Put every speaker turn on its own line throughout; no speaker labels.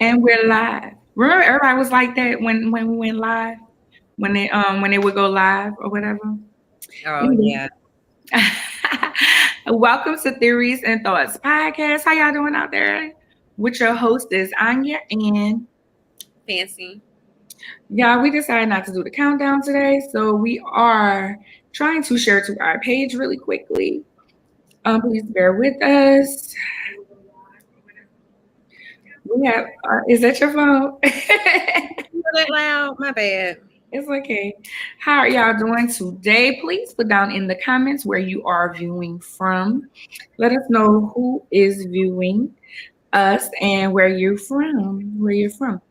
And we're live. Remember, everybody was like that when we went live, when they would go live or whatever.
Oh
Anyway.
yeah.
Welcome to Theories and Thoughts podcast. How y'all doing out there? With your host is Anya, and
Fancy.
yeah, we decided not to do the countdown today, so we are trying to share to our page really quickly. Please bear with us. We have. Is that your phone?
That loud. My bad.
It's okay. How are y'all doing today? Please put down in the comments where you are viewing from. Let us know who is viewing us and where you're from. Where you're from.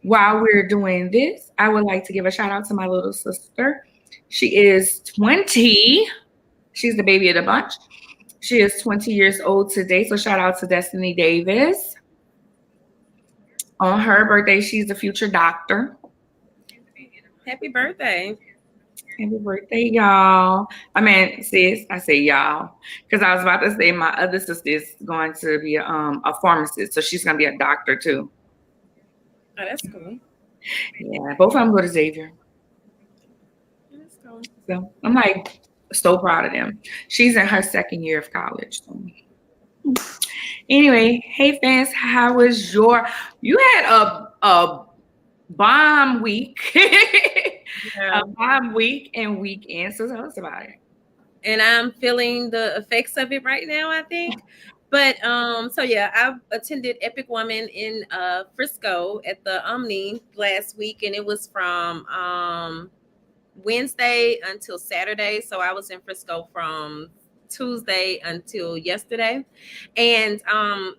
While we're doing this, I would like to give a shout out to my little sister. She is 20. She's the baby of the bunch. She is 20 years old today. So shout out to Destiny Davis. On her birthday, she's a future doctor.
Happy birthday.
Happy birthday, y'all. I mean, sis, I say y'all because I was about to say my other sister is going to be a pharmacist, so she's going to be a doctor too.
Oh, that's cool.
Yeah, both of them go to Xavier.
That's cool.
So I'm like so proud of them. She's in her second year of college. So. Anyway, hey fans, how was you had a bomb week,
Yeah.
a bomb week and weekend. So tell us about it.
And I'm feeling the effects of it right now, I think. But so yeah, I attended Epic Woman in Frisco at the Omni last week, and it was from Wednesday until Saturday. So I was in Frisco from Tuesday until yesterday. And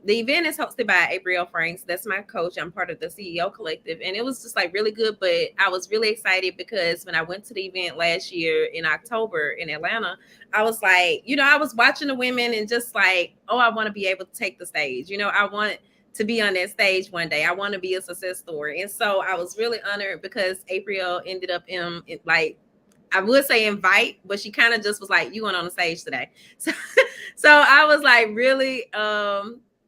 the event is hosted by April Franks. That's my coach. I'm part of the CEO collective. And it was just like really good. But I was really excited because when I went to the event last year in October in Atlanta, I was like, I was watching the women and just like, oh, I want to be able to take the stage. I want to be on that stage one day. I want to be a success story. And so I was really honored because April ended up in like, I would say invite, but she kind of just was like, you went on the stage today. So, so I was like really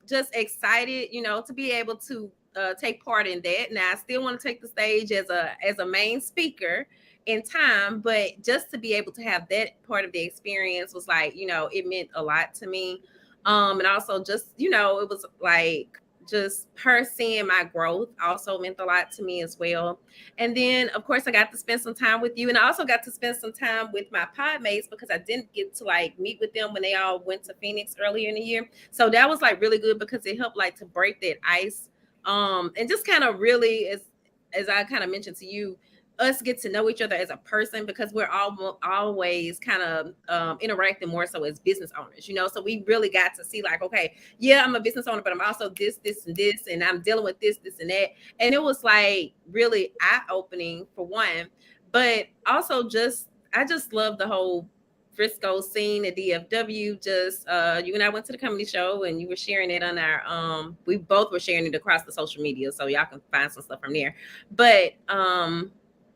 just excited, to be able to take part in that. Now I still want to take the stage as a main speaker in time, but just to be able to have that part of the experience was like, it meant a lot to me. And also just, it was like just her seeing my growth also meant a lot to me as well. And then, of course, I got to spend some time with you. And I also got to spend some time with my pod mates because I didn't get to like meet with them when they all went to Phoenix earlier in the year. So that was like really good because it helped like to break that ice. And just kind of really, as I kind of mentioned to you, us get to know each other as a person because we're all always kind of interacting more so as business owners, so we really got to see like, okay, yeah, I'm a business owner, but I'm also this and this, and I'm dealing with this and that. And it was like really eye-opening for one, but also just I just love the whole Frisco scene at DFW. Just you and I went to the comedy show and you were sharing it on our we both were sharing it across the social media, so y'all can find some stuff from there. But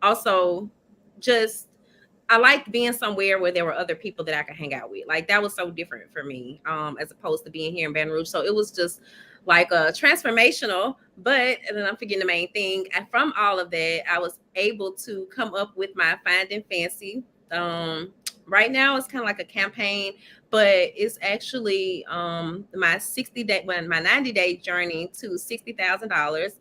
also just I liked being somewhere where there were other people that I could hang out with. Like that was so different for me, as opposed to being here in Baton Rouge. So it was just like transformational. But and then I'm forgetting the main thing. And from all of that, I was able to come up with my Finding Fancy. Right now, it's kind of like a campaign, but it's actually my 60-day, well, my 90-day journey to $60,000.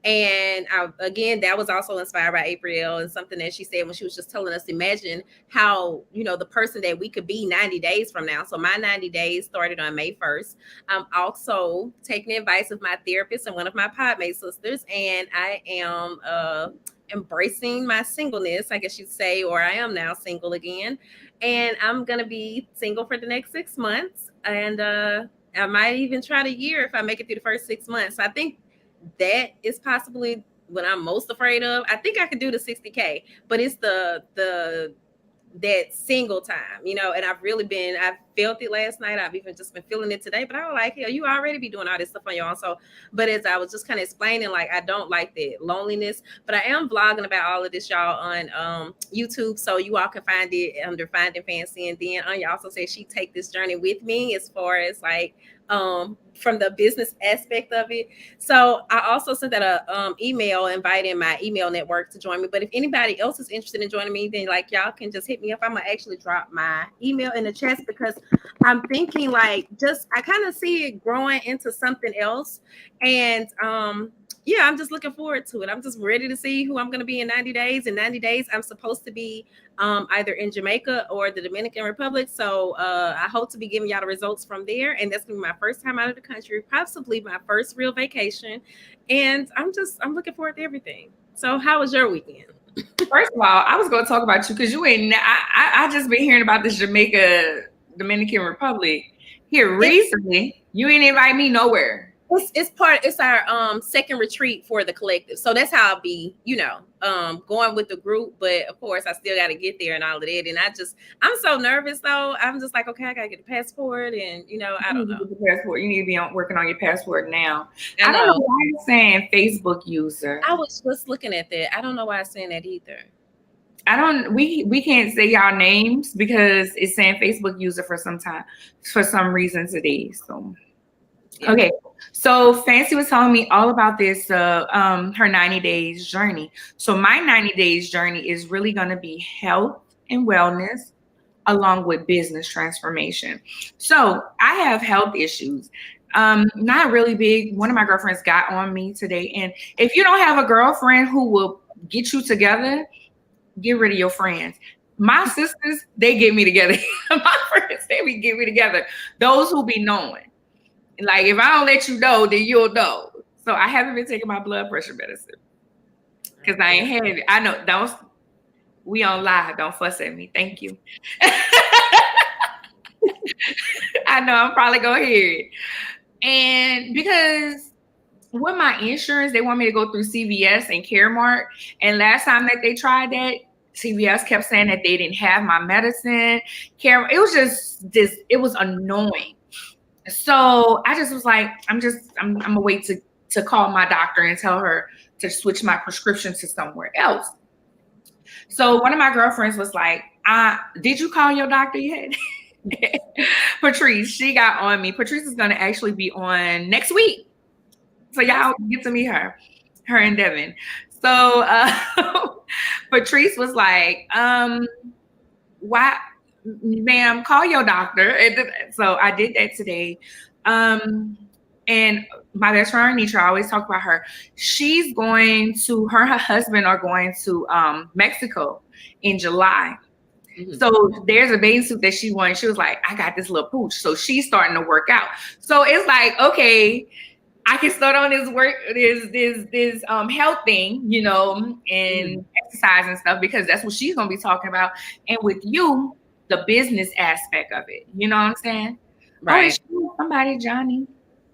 And again, that was also inspired by April and something that she said when she was just telling us, imagine how, the person that we could be 90 days from now. So my 90 days started on May 1st. I'm also taking the advice of my therapist and one of my podmate sisters, and I am embracing my singleness, I guess you'd say, or I am now single again. And I'm going to be single for the next 6 months. And I might even try the year if I make it through the first 6 months. So I think that is possibly what I'm most afraid of. I think I could do the 60K, but it's the that single time, and I felt it last night. I've even just been feeling it today, but I was like, hell, you already be doing all this stuff on your own. So, but as I was just kind of explaining, like, I don't like the loneliness, but I am vlogging about all of this, y'all, on YouTube. So you all can find it under Finding Fancy. And then Anya also said she take this journey with me as far as like, from the business aspect of it. So I also sent out a email inviting my email network to join me. But if anybody else is interested in joining me, then like y'all can just hit me up. I'm gonna actually drop my email in the chat because I'm thinking like just I kind of see it growing into something else. And yeah, I'm just looking forward to it. I'm just ready to see who I'm going to be in 90 days. In 90 days, I'm supposed to be either in Jamaica or the Dominican Republic. So I hope to be giving y'all the results from there. And that's going to be my first time out of the country, possibly my first real vacation. And I'm looking forward to everything. So how was your weekend?
First of all, I was going to talk about you because you ain't. I just been hearing about this Jamaica, Dominican Republic here recently. You ain't invite me nowhere.
It's our second retreat for the collective. So that's how I'll be, going with the group. But of course I still gotta get there and all of that. And I'm so nervous though. I'm just like, okay, I gotta get the passport and I don't know.
The passport. You need to be working on your passport now. I don't know why you're saying Facebook user.
I was just looking at that. I don't know why I'm saying that either.
We can't say y'all names because it's saying Facebook user for some reason today. So okay. So Fancy was telling me all about this, her 90 days journey. So my 90 days journey is really going to be health and wellness along with business transformation. So I have health issues. Not really big. One of my girlfriends got on me today. And if you don't have a girlfriend who will get you together, get rid of your friends. My sisters, they get me together. My friends, they get me together. Those who be knowing. Like, if I don't let you know, then you'll know. So I haven't been taking my blood pressure medicine because I ain't had it. I know. We on live. Don't fuss at me. Thank you. I know I'm probably going to hear it. And because with my insurance, they want me to go through CVS and Caremark. And last time that they tried that, CVS kept saying that they didn't have my medicine. It was just this. It was annoying. So I just was like, I'm gonna wait to call my doctor and tell her to switch my prescription to somewhere else. So one of my girlfriends was like, did you call your doctor yet? Patrice, she got on me. Patrice is gonna actually be on next week. So y'all get to meet her and Devin. So Patrice was like, why? Ma'am, call your doctor. So I did that today. And my best friend, Nikita, I always talk about her. She's going to, her husband are going to Mexico in July. Mm-hmm. So there's a bathing suit that she won. She was like, I got this little pooch. So she's starting to work out. So it's like, okay, I can start on this health thing, and exercise and stuff, because that's what she's going to be talking about. And with you, the business aspect of it. You know what I'm saying?
Right.
Oh, somebody, Johnny.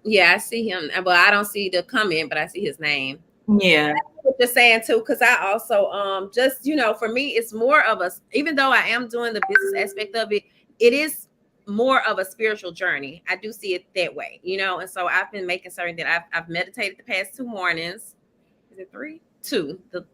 Yeah, I see him. Well, I don't see the comment, but I see his name.
Yeah.
Just saying too, because I also just, for me, it's more of a, even though I am doing the business aspect of it, it is more of a spiritual journey. I do see it that way, and so I've been making certain that I've meditated the past 2 mornings. Is it 3? 2. The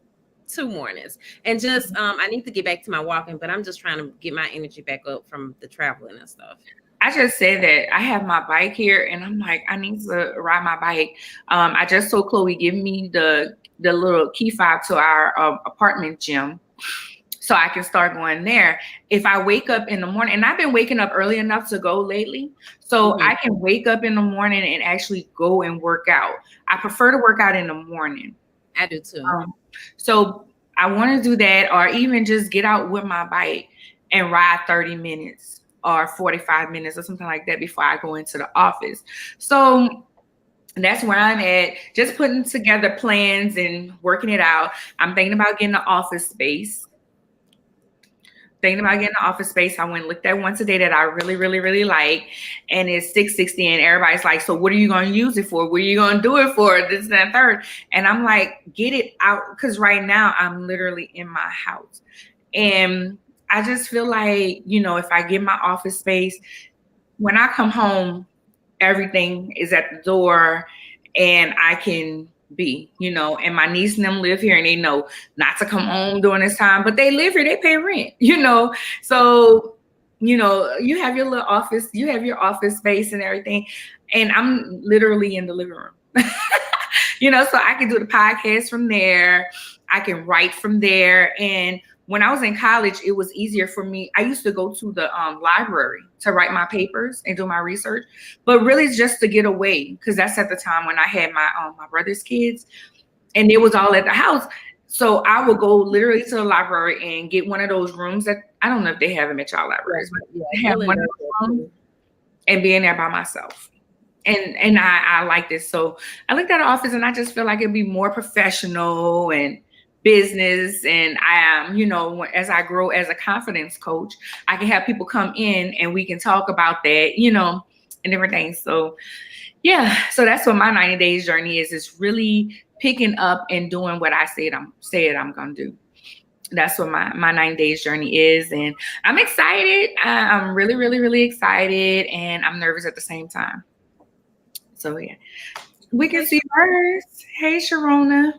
2 mornings, and just I need to get back to my walking, but I'm just trying to get my energy back up from the traveling and stuff.
I just said that I have my bike here, and I'm like, I need to ride my bike. I just told Chloe, give me the little key fob to our apartment gym, so I can start going there. If I wake up in the morning, and I've been waking up early enough to go lately, so I can wake up in the morning and actually go and work out. I prefer to work out in the morning.
I do too.
So I want to do that, or even just get out with my bike and ride 30 minutes or 45 minutes or something like that before I go into the office. So that's where I'm at, just putting together plans and working it out. I'm thinking about getting an office space. I went and looked at one today that I really, really, really like, and it's $660. And everybody's like, so what are you going to use it for? What are you going to do it for? This, that, and third. And I'm like, get it out. Because right now I'm literally in my house. And I just feel like, if I get my office space, when I come home, everything is at the door and I can be, and my niece and them live here and they know not to come home during this time, but they live here, they pay rent, so, you have your little office, you have your office space and everything. and I'm literally in the living room. So I can do the podcast from there. I can write from there. And when I was in college, it was easier for me. I used to go to the library to write my papers and do my research, but really just to get away, because that's at the time when I had my brother's kids, and it was all at the house. So I would go literally to the library and get one of those rooms that I don't know if they have them at y'all libraries, but have one of those rooms and be in there by myself. And I like this. So I looked at the office and I just feel like it'd be more professional and business. And I am, as I grow as a confidence coach, I can have people come in and we can talk about that, and different things. So yeah, so that's what my 90 days journey is really picking up and doing what I said I'm gonna do. That's what my 90 days journey is. And I'm excited. I'm really, really, really excited. And I'm nervous at the same time. So yeah, we can see hers. Hey, Sharona.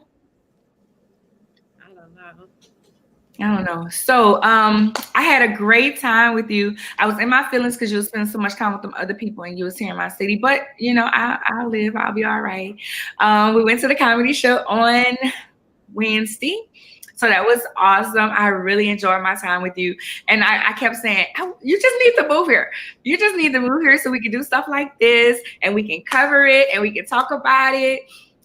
I don't know. So I had a great time with you. I was in my feelings because you were spending so much time with them other people and you was here in my city. But I'll live. I'll be all right. We went to the comedy show on Wednesday. So that was awesome. I really enjoyed my time with you. And I kept saying, you just need to move here. You just need to move here so we can do stuff like this and we can cover it and we can talk about it,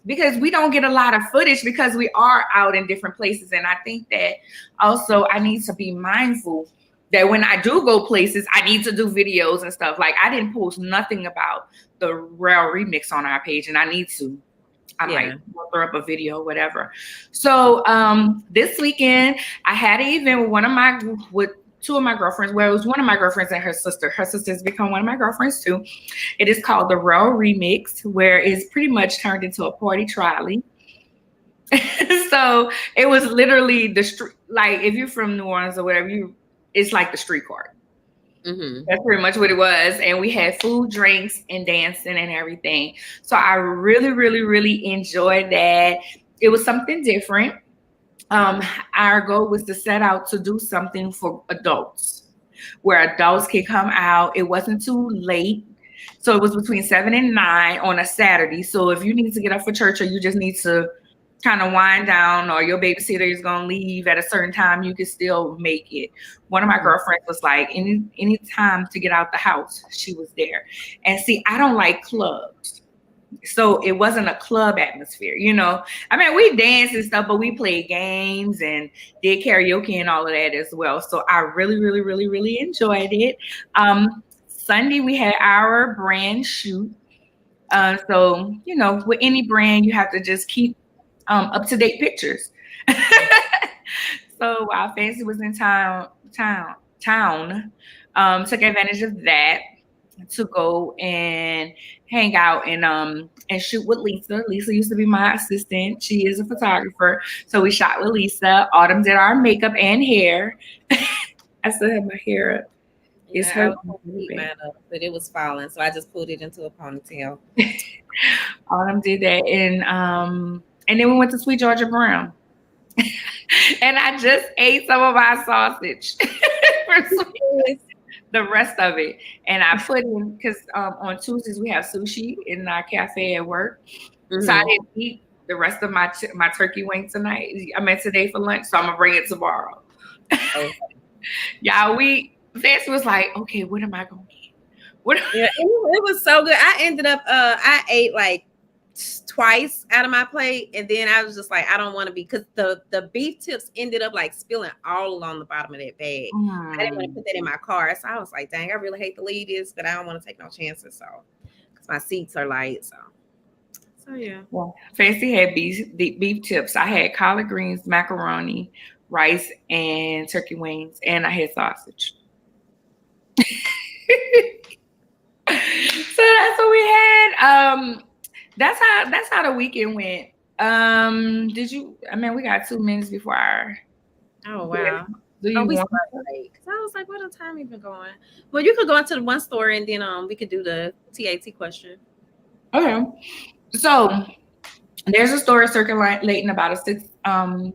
because we don't get a lot of footage because we are out in different places. And I think that also I need to be mindful that when I do go places, I need to do videos and stuff. Like I didn't post nothing about the Rail remix on our page, and I need to. I might throw up a video or whatever. So this weekend I had an event with two of my girlfriends. Well, it was one of my girlfriends and her sister. Her sister's become one of my girlfriends too. It is called the Rail Remix, where it's pretty much turned into a party trolley. So it was literally the street. Like if you're from New Orleans or whatever, it's like the street cart. Mm-hmm. That's pretty much what it was. And we had food, drinks, and dancing and everything. So I really, really, really enjoyed that. It was something different. Our goal was to set out to do something for adults, where adults can come out. It wasn't too late. So it was between 7 and 9 on a Saturday. So if you need to get up for church or you just need to kind of wind down, or your babysitter is going to leave at a certain time, you can still make it. One of my girlfriends was like, any time to get out the house, she was there. And see, I don't like clubs. So it wasn't a club atmosphere, I mean, we danced and stuff, but we played games and did karaoke and all of that as well. So I really, really, really, really enjoyed it. Sunday, we had our brand shoot. So, with any brand, you have to just keep up-to-date pictures. So while Fancy was in town, took advantage of that to go and hang out and shoot with Lisa. Lisa used to be my assistant. She is a photographer. So we shot with Lisa. Autumn did our makeup and hair. I still have my hair up. It's her.
Mine up, but it was falling, so I just pulled it into a ponytail.
Autumn did that, and then we went to Sweet Georgia Brown. And I just ate some of our sausage for the rest of it. And I put in, because on Tuesdays we have sushi in our cafe at work. Mm-hmm. So I didn't eat the rest of my turkey wing today for lunch. So I'm going to bring it tomorrow. Okay. Y'all, Fancy was like, okay, what am I going to eat?
It was so good. I ended up, I ate like twice out of my plate, and then I was just like, I don't want to be, because the beef tips ended up like spilling all along the bottom of that bag. I didn't want to put that in my car, so I was like, dang, I really hate to leave this, but I don't want to take no chances, so because my seats are light. So yeah. Well,
Fancy had beef tips. I had collard greens, macaroni, rice, and turkey wings, and I had sausage. So that's what we had. That's how the weekend went. We got 2 minutes before our.
Oh wow. Do you want? Because I was like, what the time even going? Well, you could go into the one story and then we could do the TAT question.
Okay. So there's a story circulating about a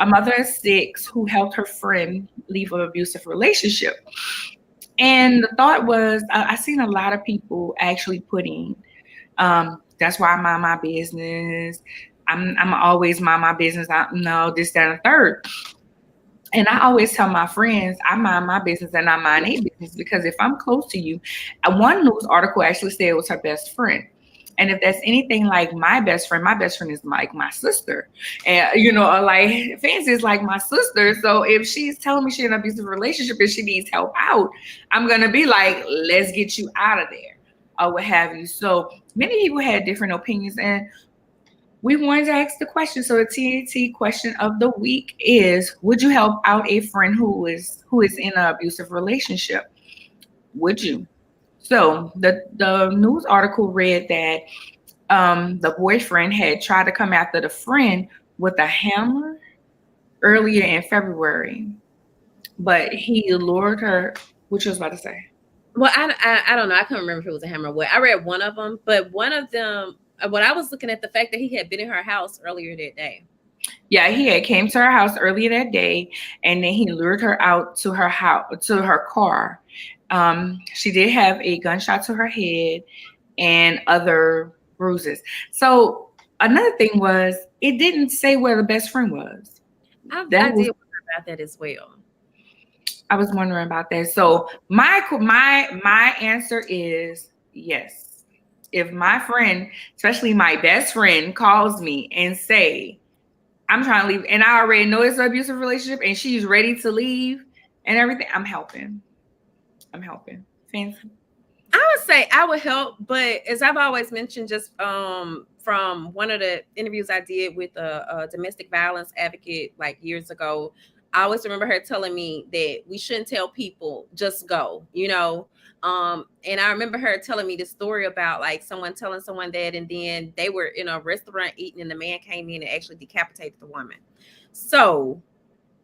mother of 6 who helped her friend leave an abusive relationship. And the thought was, I seen a lot of people actually putting, that's why I mind my business. I'm always mind my business. No, this, that, and the third. And I always tell my friends, I mind my business and I mind a business, because if I'm close to you, one news article actually said it was her best friend. And if that's anything like my best friend is like my sister. And, like Fancy is like my sister. So if she's telling me she's in an abusive relationship and she needs help out, I'm going to be like, let's get you out of there or what have you. So many people had different opinions, and we wanted to ask the question. So the TNT question of the week is: would you help out a friend who is in an abusive relationship? Would you? So the news article read that the boyfriend had tried to come after the friend with a hammer earlier in February, but he lured her. What you was about to say?
Well, I don't know. I can't remember if it was a hammer or what. I read one of them, but one of them, what I was looking at the fact that he had been in her house earlier that day.
Yeah, he had came to her house earlier that day, and then he lured her out to her house, to her car. She did have a gunshot to her head and other bruises. So another thing was, it didn't say where the best friend was.
I did wonder about that as well.
I was wondering about that. So my answer is yes. If my friend, especially my best friend, calls me and say, I'm trying to leave, and I already know it's an abusive relationship and she's ready to leave and everything, I'm helping. Fancy.
I would say I would help, but as I've always mentioned, just from one of the interviews I did with a domestic violence advocate like years ago, I always remember her telling me that we shouldn't tell people just go, and I remember her telling me the story about like someone telling someone that, and then they were in a restaurant eating and the man came in and actually decapitated the woman. So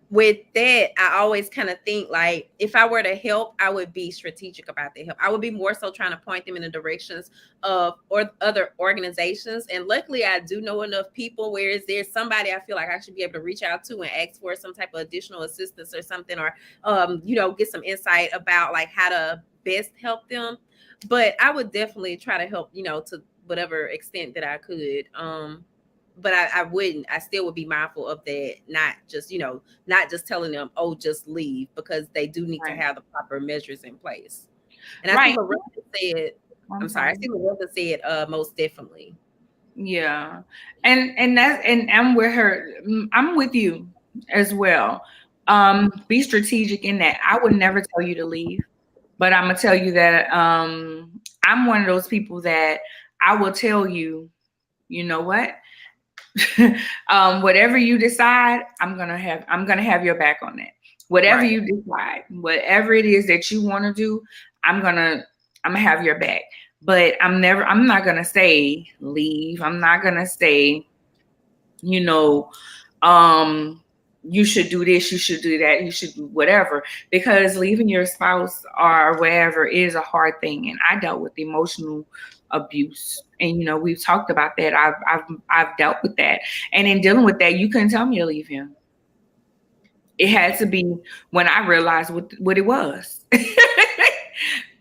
with that, I always kind of think like if I were to help, I would be strategic about the help. I would be more so trying to point them in the directions of or other organizations. And luckily, I do know enough people where is there somebody I feel like I should be able to reach out to and ask for some type of additional assistance or something, or get some insight about like how to best help them. But I would definitely try to help, to whatever extent that I could. But I still would be mindful of that, not just telling them, oh, just leave, because they do need to have the proper measures in place. And I think Loretta said, I think Loretta said most definitely.
Yeah. And I'm with her. I'm with you as well. Be strategic in that. I would never tell you to leave, but I'm gonna tell you that I'm one of those people that I will tell you, you know what? Whatever you decide, I'm gonna have your back on that. Whatever you decide, whatever it is that you want to do, I'm gonna have your back. But I'm not gonna say leave. I'm not gonna say, you should do this, you should do that, you should do whatever, because leaving your spouse or whatever is a hard thing. And I dealt with emotional abuse, and we've talked about that. I've dealt with that, and in dealing with that, you couldn't tell me to leave him. It had to be when I realized what it was.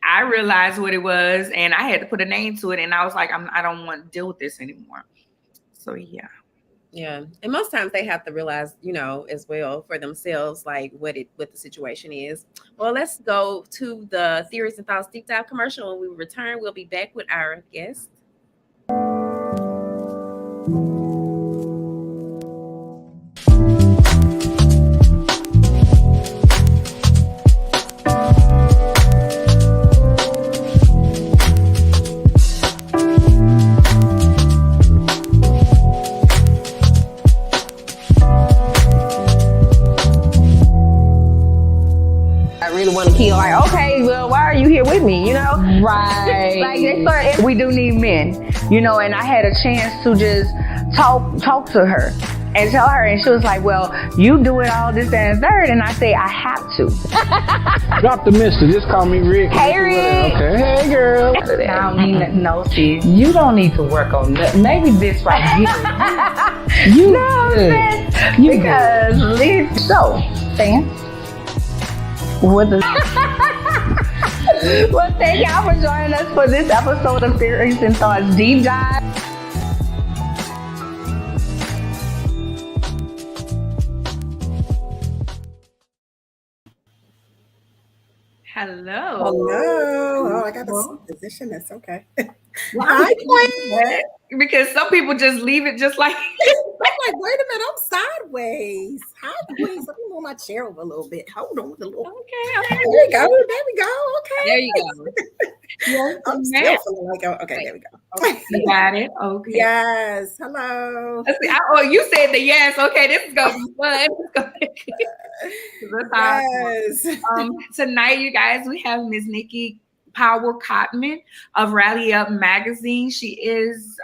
I realized what it was, and I had to put a name to it, and I was like, I don't want to deal with this anymore. So yeah.
Yeah. And most times they have to realize, as well for themselves, like what the situation is. Well, let's go to the Theories and Thoughts Deep Dive commercial. When we return, we'll be back with our guest.
Want to kill, like, okay, well, why are you here with me,
Right.
Like they started, we do need men, and I had a chance to just talk to her and tell her, and she was like, well, you do it all this and third, and I say I have to.
Drop the mister, just call me Rick.
Hey Rick.
Okay, hey girl.
I don't need nothing, no sis.
You don't need to work on that. Maybe this right here. You good.
Because so, Sam, what the Well, thank y'all for joining us for this episode of Theories and Thoughts Deep Dive.
Hello.
Hello. Oh, I got a position. That's okay.
Well,
Hi,
I'm
Queen.
because some people just leave it just like.
I'm like, wait a minute, I'm sideways. Hi, Queen. Let me move my chair over a little bit. Hold on a little.
Okay.
There we go. There we go. Okay.
There you go.
Yes,
I'm still feeling like, okay, there we go.
okay. You got it. Okay.
Yes. Hello.
Let's see. Oh, you said the yes. Okay, this is gonna be fun.
Yes.
Tonight, you guys, we have Miss Nikki Powell Cottman of Rally Up magazine. She is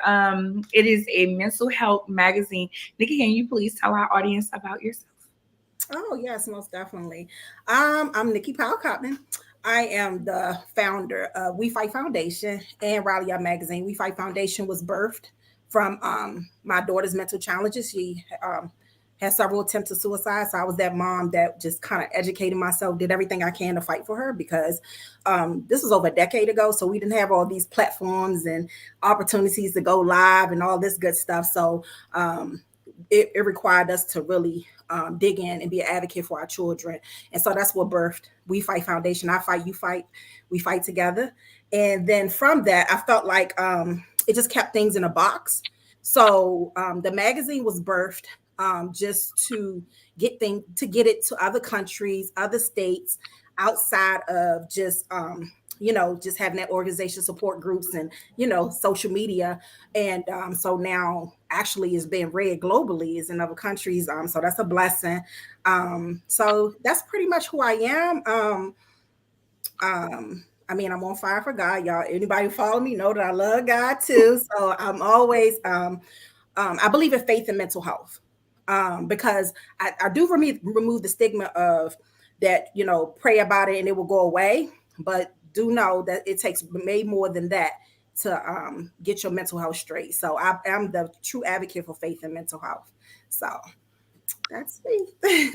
it is a mental health magazine. Nikki, can you please tell our audience about yourself?
Oh, yes, most definitely. I'm Nikki Powell Cottman. I am the founder of We Fight Foundation and Rally Up magazine. We Fight Foundation was birthed from my daughter's mental challenges. She had several attempts of suicide. So I was that mom that just kind of educated myself, did everything I can to fight for her, because this was over a decade ago. So we didn't have all these platforms and opportunities to go live and all this good stuff. So it required us to really dig in and be an advocate for our children. And so that's what birthed We Fight Foundation. I fight, you fight, we fight together. And then from that, I felt like it just kept things in a box. So the magazine was birthed just to get it to other countries, other states, outside of just just having that organization support groups and social media. And so now actually is being read globally, is in other countries. So that's a blessing. So that's pretty much who I am. I mean, I'm on fire for God, y'all. Anybody who follow me know that I love God too. So I'm always I believe in faith and mental health. Because I do remove the stigma of that, pray about it and it will go away. But do know that it takes way more than that to get your mental health straight. So I'm the true advocate for faith and mental health. So that's me.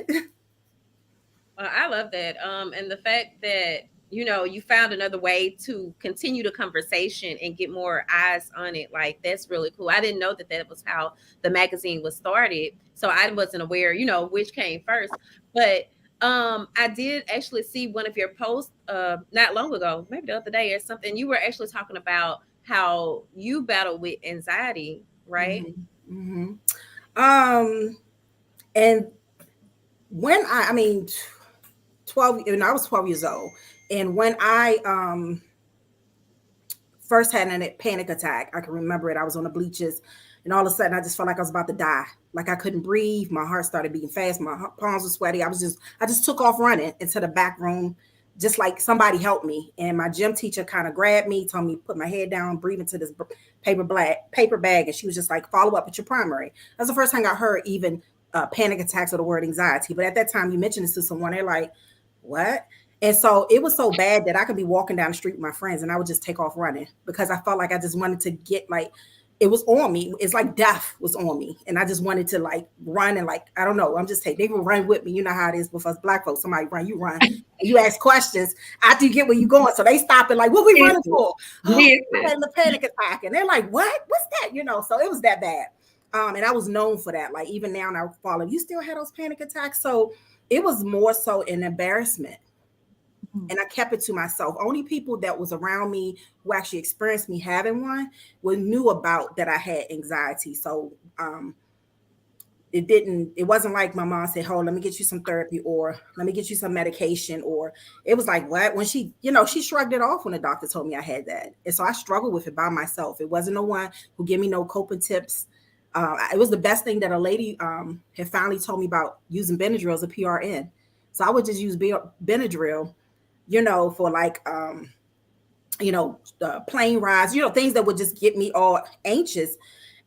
Well, I love that. And the fact that you found another way to continue the conversation and get more eyes on it. Like, that's really cool. I didn't know that was how the magazine was started. So I wasn't aware, which came first. But I did actually see one of your posts not long ago, maybe the other day or something. You were actually talking about how you battle with anxiety, right?
Mm-hmm. Mm-hmm. And when I mean, 12, and I was 12 years old. And when I first had a panic attack, I can remember it. I was on the bleachers, and all of a sudden I just felt like I was about to die. Like I couldn't breathe. My heart started beating fast. My palms were sweaty. I just took off running into the back room, just like somebody helped me. And my gym teacher kind of grabbed me, told me to put my head down, breathe into this paper bag. And she was just like, follow up with your primary. That's the first time I heard even panic attacks or the word anxiety. But at that time, you mentioned this to someone, they're like, what? And so it was so bad that I could be walking down the street with my friends and I would just take off running because I felt like I just wanted to get it was on me. It's like death was on me. And I just wanted to run and I don't know. I'm just saying they would run with me. You know how it is with us Black folks. Somebody run, you run. And you ask questions after you get where you going. So they stop and what we running for? Oh, I'm having a panic attack. And they're like, what? What's that? So it was that bad. And I was known for that. Even now I follow, you still had those panic attacks. So it was more so an embarrassment. And I kept it to myself. Only people that was around me who actually experienced me having one knew about that I had anxiety. So it wasn't like my mom said, oh, let me get you some therapy or let me get you some medication. Or it was like, what? When she shrugged it off when the doctor told me I had that. And so I struggled with it by myself. It wasn't no one who gave me no coping tips. It was the best thing that a lady had finally told me about using Benadryl as a PRN. So I would just use Benadryl, for plane rides, things that would just get me all anxious.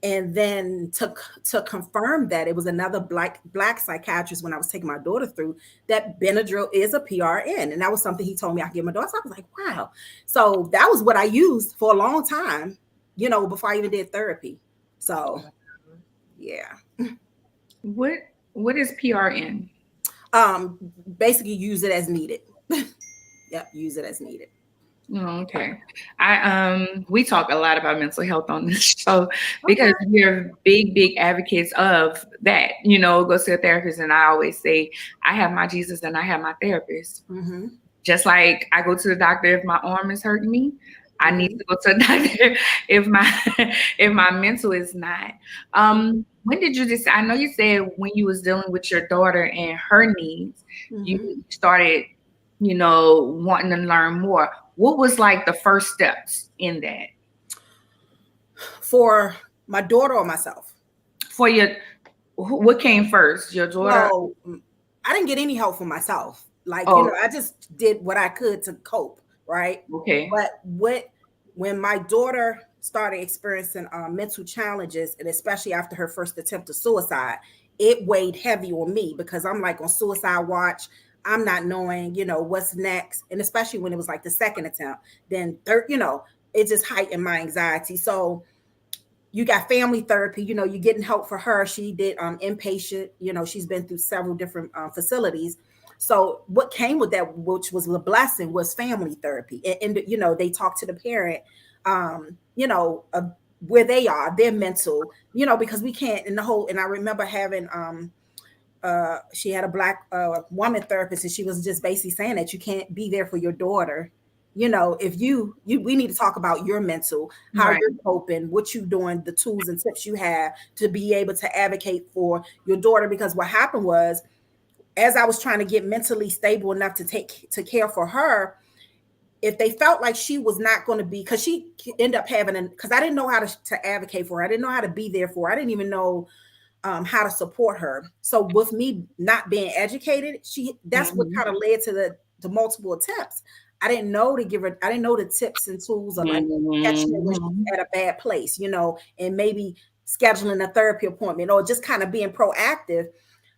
And then to confirm that it was another black psychiatrist when I was taking my daughter through that Benadryl is a PRN. And that was something he told me I could give my daughter. So I was like, wow. So that was what I used for a long time, before I even did therapy. So yeah.
What is PRN?
Basically use it as needed. Yep, use it as needed.
Oh, okay. We talk a lot about mental health on this show
Okay.
because we're big advocates of that. Go to a therapist, and I always say I have my Jesus and I have my therapist.
Mm-hmm.
Just like I go to the doctor if my arm is hurting me, I need
Mm-hmm.
to go to the doctor if my if my mental is not. When did you decide? I know you said when you was dealing with your daughter and her needs, you
Mm-hmm.
started, wanting to learn more. What was like the first steps in that
For my daughter or myself?
for your? What came first, your daughter?
Well, I didn't get any help for myself. Like,
Oh,
I just did what I could to cope, right?
okay.
But when my daughter started experiencing mental challenges, and especially after her first attempt of suicide, it weighed heavy on me because I'm like on suicide watch. I'm not knowing, what's next. And especially when it was like the second attempt, then third, it just heightened my anxiety. So you got family therapy, you're getting help for her. She did inpatient, she's been through several different facilities. So what came with that, which was the blessing, was family therapy. And they talk to the parent, where they are, their mental, because we can't in the whole. And I remember having she had a black woman therapist, and she was just basically saying that you can't be there for your daughter. If we need to talk about your mental, how
Right.
you're coping, what you doing, the tools and tips you have to be able to advocate for your daughter. Because what happened was, as I was trying to get mentally stable enough to care for her, if they felt like she was not going to be, because she ended up having, because I didn't know how to advocate for her, I didn't know how to be there for her, I didn't even know how to support her. So with me not being educated, that's what
Mm-hmm.
kind of led to the multiple attempts. I didn't know to give her, I didn't know the tips and tools of like catching it when she's
Mm-hmm.
at a bad place, and maybe scheduling a therapy appointment or just kind of being proactive,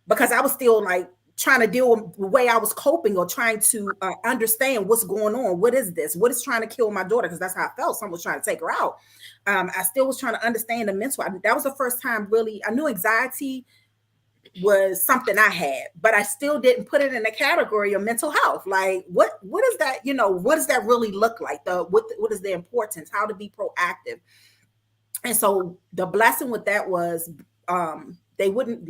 because I was still like trying to deal with the way I was coping, or trying to understand what's going on. What is this? What is trying to kill my daughter? Because that's how I felt. Someone was trying to take her out. I still was trying to understand the mental. That was the first time really I knew anxiety was something I had, but I still didn't put it in the category of mental health. Like, what is that? What does that really look like? What is the importance? How to be proactive? And so the blessing with that was they wouldn't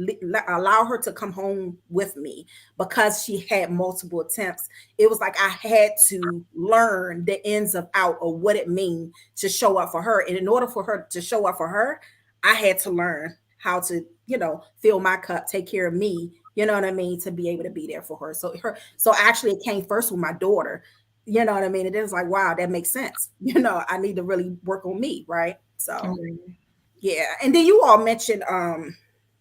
allow her to come home with me because she had multiple attempts. It was like I had to learn the ins of out of what it means to show up for her. And in order for her to show up for her, I had to learn how to, fill my cup, take care of me, you know what I mean, to be able to be there for her. So actually it came first with my daughter, you know what I mean? And it was like, wow, that makes sense. I need to really work on me, right? So yeah. And then you all mentioned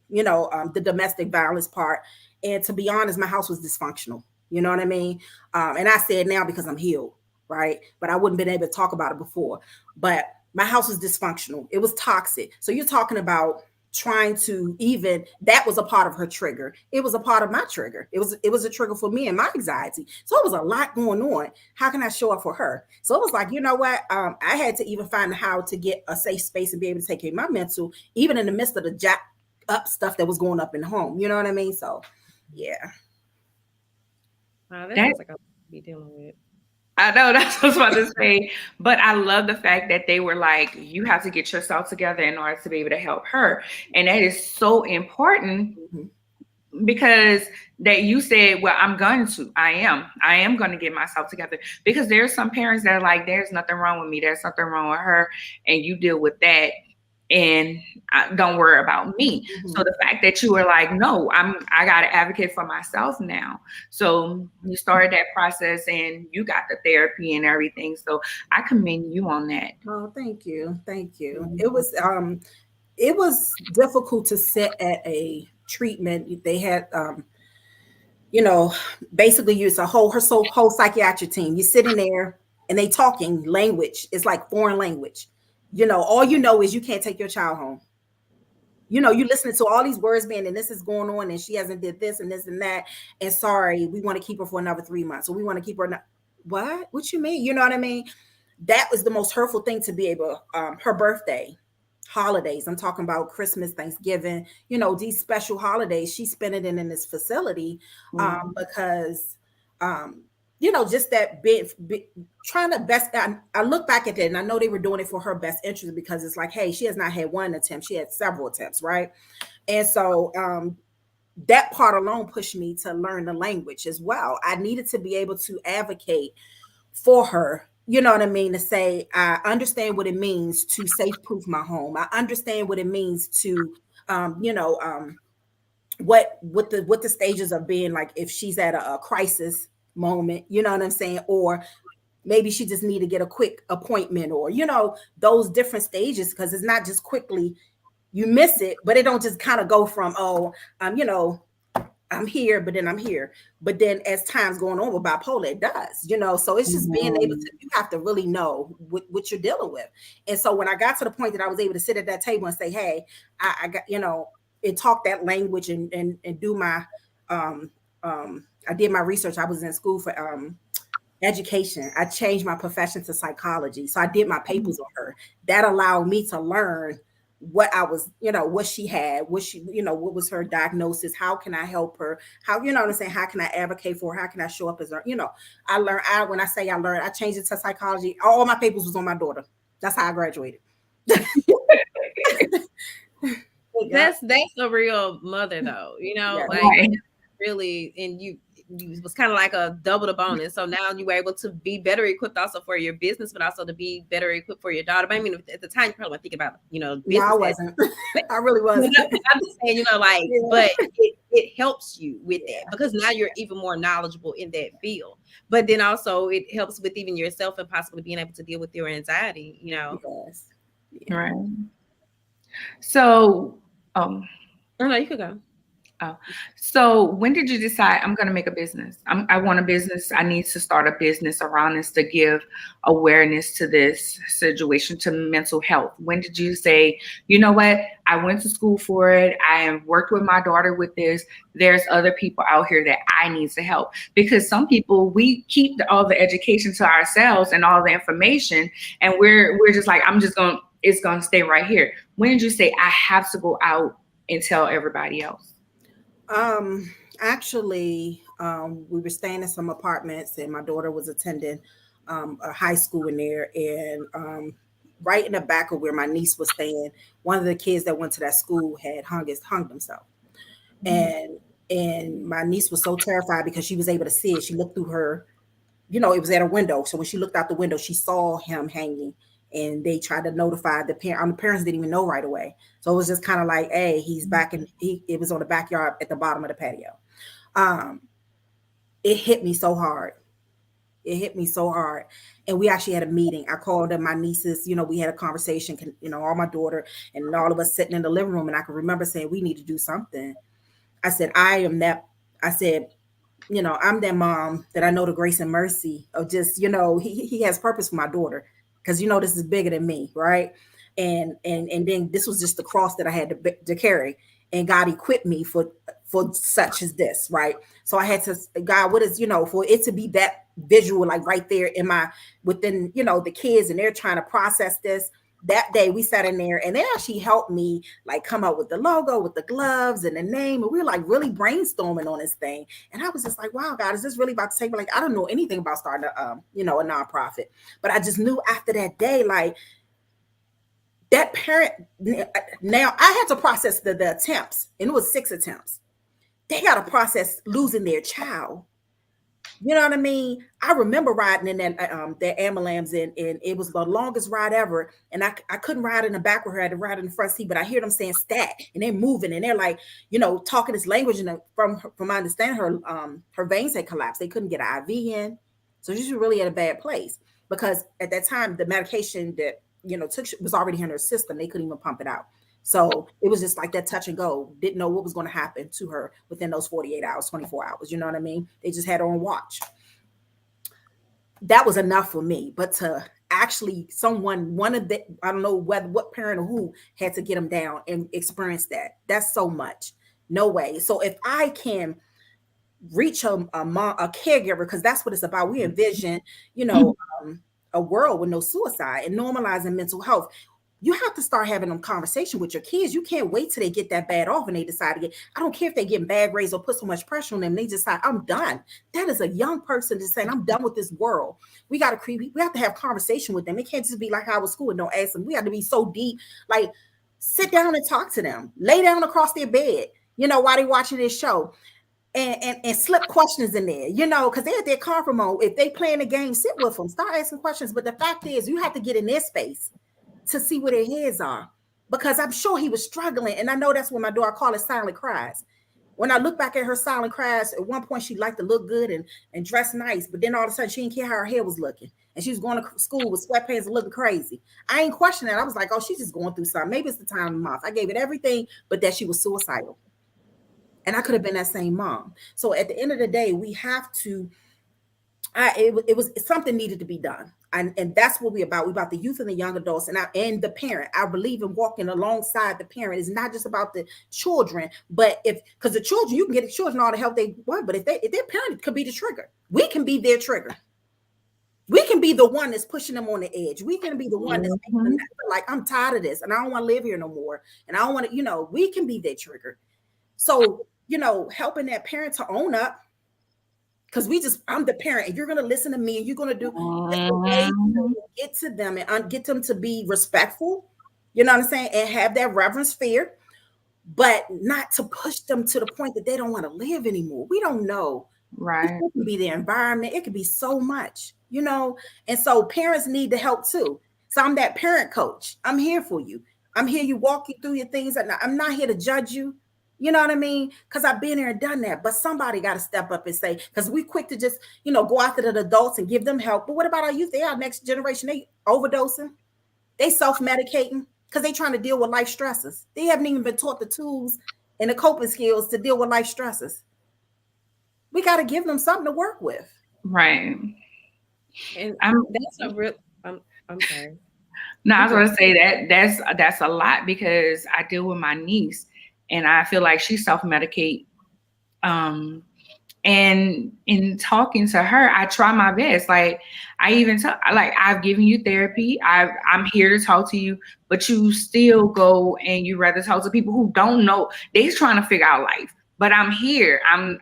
the domestic violence part. And to be honest, my house was dysfunctional. You know what I mean? And I said now because I'm healed, right? But I wouldn't been able to talk about it before. But my house was dysfunctional. It was toxic. So you're talking about trying to, even that was a part of her trigger. It was a part of my trigger. It was a trigger for me and my anxiety. So it was a lot going on. How can I show up for her? So it was like, you know what? I had to even find how to get a safe space and be able to take care of my mental, even in the midst of the jack up stuff that was going up in home. You know what I mean? So yeah.
Wow, that
That
sounds like I'll be dealing with.
I know that's what I was about to say, but I love the fact that they were like, you have to get yourself together in order to be able to help her. And that is so important
Mhm.
because that you said, well, I am going to get myself together, because there's some parents that are like, there's nothing wrong with me. There's something wrong with her. And you deal with that. And don't worry about me. So
Mhm.
the fact that you were like, no, I got to advocate for myself now. So you started that process and you got the therapy and everything. So I commend you on that.
Oh, thank you. Thank you.
Mhm.
It was difficult to sit at a treatment. They had you know, basically it's a whole psychiatric team. You're sitting there and they talking language. It's like foreign language. All you know is you can't take your child home. You listening to all these words being, and this is going on, and she hasn't did this and this and that. And sorry, we want to keep her for another 3 months. Or we want to keep her. What you mean? You know what I mean? That was the most hurtful thing to be able, her birthday, holidays. I'm talking about Christmas, Thanksgiving, these special holidays. She spent it in this facility
Mhm.
because just that bit, trying to best. I look back at that and I know they were doing it for her best interest, because it's like, hey, she has not had one attempt, she had several attempts, right? And so that part alone pushed me to learn the language as well. I needed to be able to advocate for her. You know what I mean? To say, I understand what it means to safe proof my home. I understand what it means to, what the stages of being, like if she's at a crisis moment, you know what I'm saying? Or maybe she just need to get a quick appointment, or, those different stages, because it's not just quickly you miss it, but it don't just kind of go from, I'm here, but then I'm here. But then as time's going on with bipolar, it does. So it's just being able to, you have to really know what you're dealing with. And so when I got to the point that I was able to sit at that table and say, hey, I got, and talk that language and do my, I did my research. I was in school for education. I changed my profession to psychology. So I did my papers on her. That allowed me to learn what I was, what she had, what was her diagnosis, how can I help her, how, what I'm saying, how can I advocate for her, how can I show up as her, I learned, when I say I learned, I changed it to psychology. All my papers was on my daughter. That's how I graduated.
That's a real mother though,
Yeah.
like
Right.
really, and you was kind of like a double the bonus. So now you were able to be better equipped also for your business, but also to be better equipped for your daughter. But I mean, at the time you probably weren't thinking about, business.
No, I wasn't. I really wasn't.
I'm just saying, like,
Yeah.
but it helps you with that, because now you're even more knowledgeable in that field. But then also it helps with even yourself and possibly being able to deal with your anxiety,
Yes.
Yeah. Right. So,
Oh no, you could go.
So when did you decide I'm going to make a business? I want a business. I need to start a business around this to give awareness to this situation, to mental health. When did you say, you know what? I went to school for it. I have worked with my daughter with this. There's other people out here that I need to help. Because some people, we keep all the education to ourselves and all the information, and we're just like, it's going to stay right here. When did you say I have to go out and tell everybody else?
Actually, we were staying in some apartments, and my daughter was attending a high school in there. And right in the back of where my niece was staying, one of the kids that went to that school had hung himself. And my niece was so terrified because she was able to see it. She looked through her, it was at a window. So when she looked out the window, she saw him hanging. And they tried to notify the parents. The parents didn't even know right away. So it was just kind of like, hey, he's back, and it was on the backyard at the bottom of the patio. It hit me so hard. And we actually had a meeting. I called my nieces, we had a conversation, all my daughter and all of us sitting in the living room. And I can remember saying, we need to do something. I said, I'm that mom that I know the grace and mercy of just, he has purpose for my daughter. Because this is bigger than me, right? And then this was just the cross that I had to carry, and God equipped me for such as this, right? So I had to, God, what is, for it to be that visual, like right there within the kids, and they're trying to process this. That day we sat in there, and they actually helped me like come up with the logo, with the gloves and the name. And we were like really brainstorming on this thing. And I was just like, wow, God, is this really about to take me? Like, I don't know anything about starting a nonprofit, but I just knew after that day, like that parent, now I had to process the attempts, and it was 6 attempts. They got to process losing their child. You know what I mean? I remember riding in that ambulance, and it was the longest ride ever. And I couldn't ride in the back with her. I had to ride in the front seat, but I hear them saying stat, and they're moving, and they're like, talking this language. And from my understanding, her veins had collapsed. They couldn't get an IV in. So she was really at a bad place, because at that time, the medication that, was already in her system. They couldn't even pump it out. So it was just like that touch and go. Didn't know what was going to happen to her within those 48 hours, 24 hours. You know what I mean? They just had her on watch. That was enough for me. But to actually I don't know what parent or who had to get them down and experience that. That's so much. No way. So if I can reach a mom, a caregiver, because that's what it's about. We envision, a world with no suicide and normalizing mental health. You have to start having them conversation with your kids. You can't wait till they get that bad off and they decide to get, I don't care if they get bad grades or put so much pressure on them. They decide, I'm done. That is a young person just saying, I'm done with this world. We got to create, we have to have conversation with them. It can't just be like how I was school and don't ask them. We have to be so deep, like sit down and talk to them, lay down across their bed, while they're watching this show. And slip questions in there, because they're at their comfort mode. If they playing a game, sit with them, start asking questions. But the fact is, you have to get in their space to see where their heads are, because I'm sure he was struggling. And I know that's what my daughter call it silent cries. When I look back at her silent cries, at one point she liked to look good and dress nice, but then all of a sudden she didn't care how her hair was looking. And she was going to school with sweatpants and looking crazy. I ain't questioning that. I was like, oh, she's just going through something. Maybe it's the time of the month. I gave it everything, but that she was suicidal. And I could have been that same mom. So at the end of the day, we have to, it was something needed to be done. And that's what we're about. We're about the youth and the young adults and the parent. I believe in walking alongside the parent. It's not just about the children, but because the children, you can get the children all the help they want, but if their parent could be the trigger, we can be their trigger. We can be the one that's pushing them on the edge. We can be the one that's making them feel like, I'm tired of this and I don't want to live here no more. And I don't want to, we can be their trigger. So, helping that parent to own up, because I'm the parent and you're going to listen to me and you're going to do the way to get to them and get them to be respectful, you know what I'm saying? And have that reverence fear, but not to push them to the point that they don't want to live anymore. We don't know.
Right.
It could be the environment. It could be so much, and so parents need the help too. So I'm that parent coach. I'm here for you. I'm here. You walk you through your things. I'm not here to judge you. You know what I mean? Because I've been there and done that. But somebody got to step up and say, because we quick to just, go after the adults and give them help. But what about our youth? They are next generation. They overdosing. They self-medicating because they trying to deal with life stresses. They haven't even been taught the tools and the coping skills to deal with life stresses. We got to give them something to work with.
Right.
And that's a real, I'm sorry.
No, I was going to say that's a lot, because I deal with my niece. And I feel like she self-medicate. And in talking to her, I try my best. Like I even I've given you therapy. I'm here to talk to you, but you still go and you rather talk to people who don't know. They're trying to figure out life. But I'm here. I'm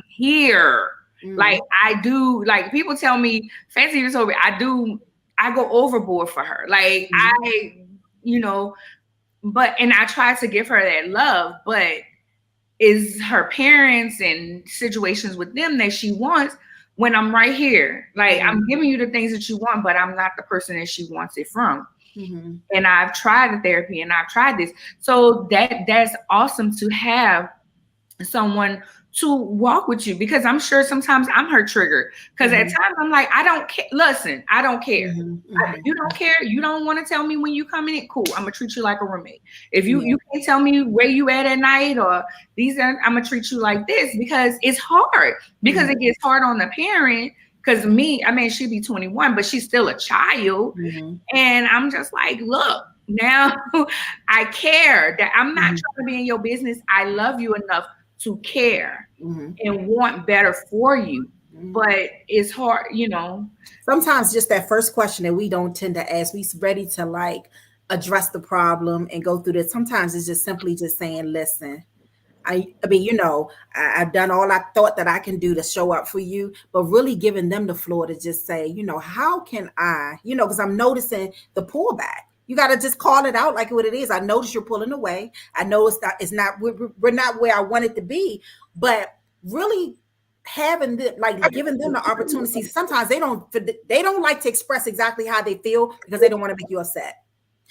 here. Mm. Like I do. Like people tell me, Fancy even told me, I go overboard for her. Like But I try to give her that love, but is her parents and situations with them that she wants when I'm right here. Like I'm giving you the things that you want, but I'm not the person that she wants it from. Mm-hmm. And I've tried the therapy and I've tried this. So that's awesome to have someone to walk with you, because I'm sure sometimes I'm her trigger, because at times I'm like, I don't care. Listen, I don't care. You don't care. You don't want to tell me when you come in. Cool. I'm gonna treat you like a roommate. If you can't tell me where you at night or I'm gonna treat you like this, because it's hard, because it gets hard on the parent. Because she'd be 21, but she's still a child. And I'm just like, look, now I care that I'm not trying to be in your business. I love you enough to care and want better for you. But it's hard,
Sometimes just that first question that we don't tend to ask, we're ready to address the problem and go through this. Sometimes it's just simply just saying, listen, I've done all I thought that I can do to show up for you, but really giving them the floor to just say, how can I, because I'm noticing the pullback. You got to just call it out like what it is. I notice you're pulling away. I know we're not where I want it to be, but really having giving them the opportunity. Sometimes they don't like to express exactly how they feel because they don't want to make you upset.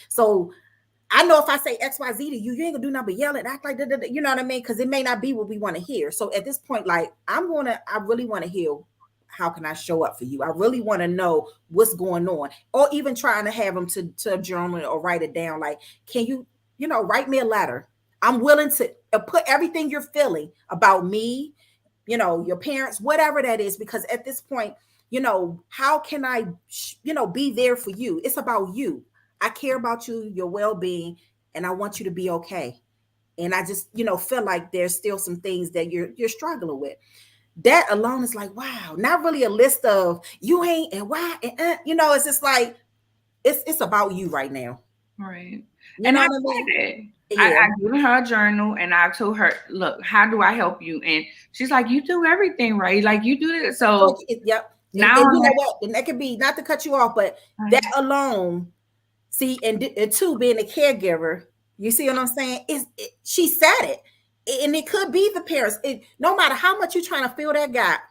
So I know if I say X, Y, Z to you, you ain't gonna do nothing but yell and act like, you know what I mean? Because it may not be what we want to hear. So at this point, I really want to hear, how can I show up for you? I really want to know what's going on, or even trying to have them to journal it or write it down. Like, can you, write me a letter? I'm willing to put everything you're feeling about me, your parents, whatever that is, because at this point, how can I, be there for you? It's about you. I care about you, your well-being, and I want you to be okay. And I just, feel like there's still some things that you're struggling with. That alone is like, wow, not really a list of you ain't and why, and it's just like, it's about you right now.
Right.
You
And
know
I
what I mean?
said that.
Yeah.
I given her a journal and I told her, look, how do I help you? And she's like, you do everything right. Like you do this. So
Yep.
now
And
I'm
you know
like,
what? And that could be, not to cut you off, but that alone, see, and two, being a caregiver, you see what I'm saying? She said it. And it could be the parents. No matter how much you're trying to fill that gap,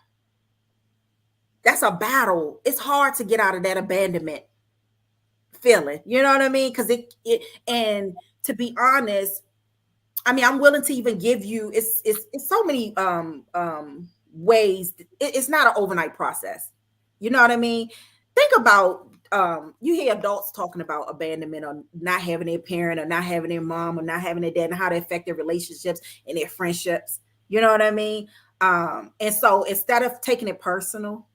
that's a battle. It's hard to get out of that abandonment feeling. You know what I mean? Because and to be honest, I mean, I'm willing to even give you, it's so many ways. It's not an overnight process. You know what I mean? Think about you hear adults talking about abandonment or not having their parent or not having their mom or not having their dad and how they affect their relationships and their friendships. You know what I mean? And so instead of taking it personal,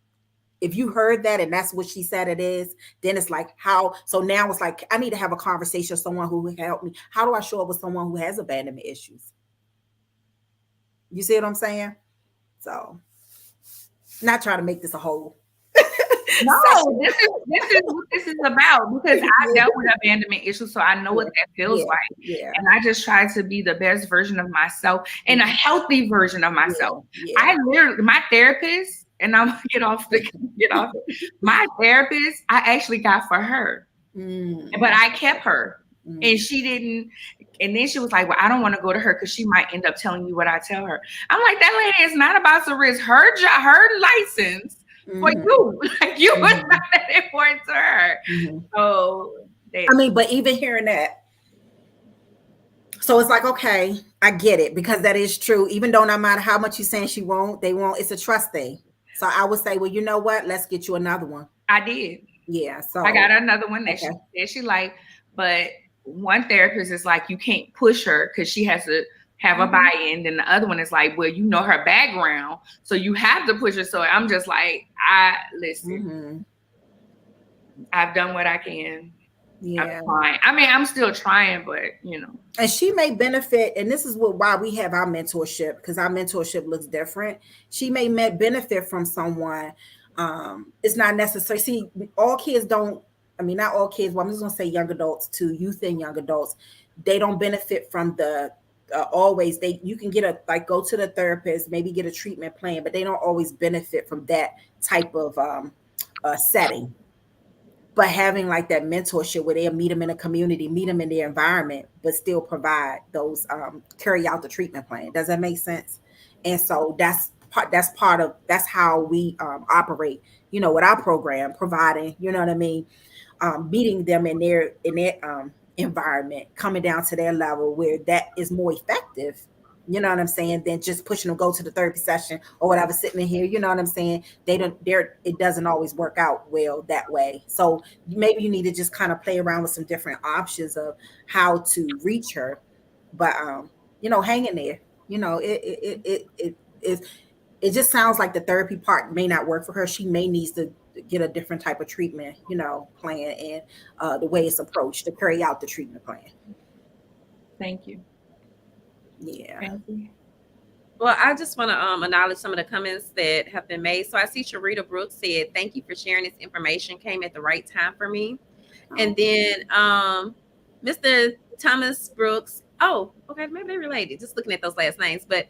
if you heard that and that's what she said it is, then it's like how, so now it's like I need to have a conversation with someone who can help me. How do I show up with someone who has abandonment issues? You see what I'm saying? So not trying to make this a whole
no, this is what this is about because I dealt with abandonment issues, so I know what that feels like.
Yeah.
And I just try to be the best version of myself and a healthy version of myself.
Yeah.
I literally, my therapist, and I'm gonna get off. My therapist, I actually got for her, but I kept her, and she didn't. And then she was like, "Well, I don't want to go to her because she might end up telling you what I tell her." I'm like, that lady is not about to risk her job, her license. For you, like you was not that important to her. So,
I mean, but even hearing that, so it's like, okay, I get it because that is true. Even though no matter how much you're saying she won't, they won't. It's a trust thing. So I would say, well, you know what? Let's get you another one.
I did.
Yeah. So
I got another one that she like, but one therapist is like, you can't push her because she has to have a buy-in. Then the other one is like, well, you know her background, so you have to push her. So I'm just like, listen, I've done what I can. Yeah. I'm trying. I mean, I'm still trying, but you know.
And she may benefit, and this is why we have our mentorship, because our mentorship looks different. She may benefit from someone. It's not necessary. See, all kids don't, I mean, not all kids, well, I'm just gonna say young adults to youth and young adults, they don't benefit from the always. You can get go to the therapist, maybe get a treatment plan, but they don't always benefit from that type of setting. But having like that mentorship where they'll meet them in a community, meet them in their environment, but still provide those, carry out the treatment plan. Does that make sense? And so that's how we operate, you know, with our program, providing, you know what I mean, meeting them in their environment, coming down to their level where that is more effective. You know what I'm saying? Than just pushing them go to the therapy session or whatever, sitting in here. You know what I'm saying? It doesn't always work out well that way. So maybe you need to just kind of play around with some different options of how to reach her. But you know, hang in there. You know, it just sounds like the therapy part may not work for her. She may needs to get a different type of treatment, you know, plan and the way it's approached to carry out the treatment plan.
Thank you.
Yeah.
Well, I just want to acknowledge some of the comments that have been made. So I see Sharita Brooks said, "Thank you for sharing this information. Came at the right time for me." And then Mr. Thomas Brooks. Oh, okay, maybe they're related. Just looking at those last names, but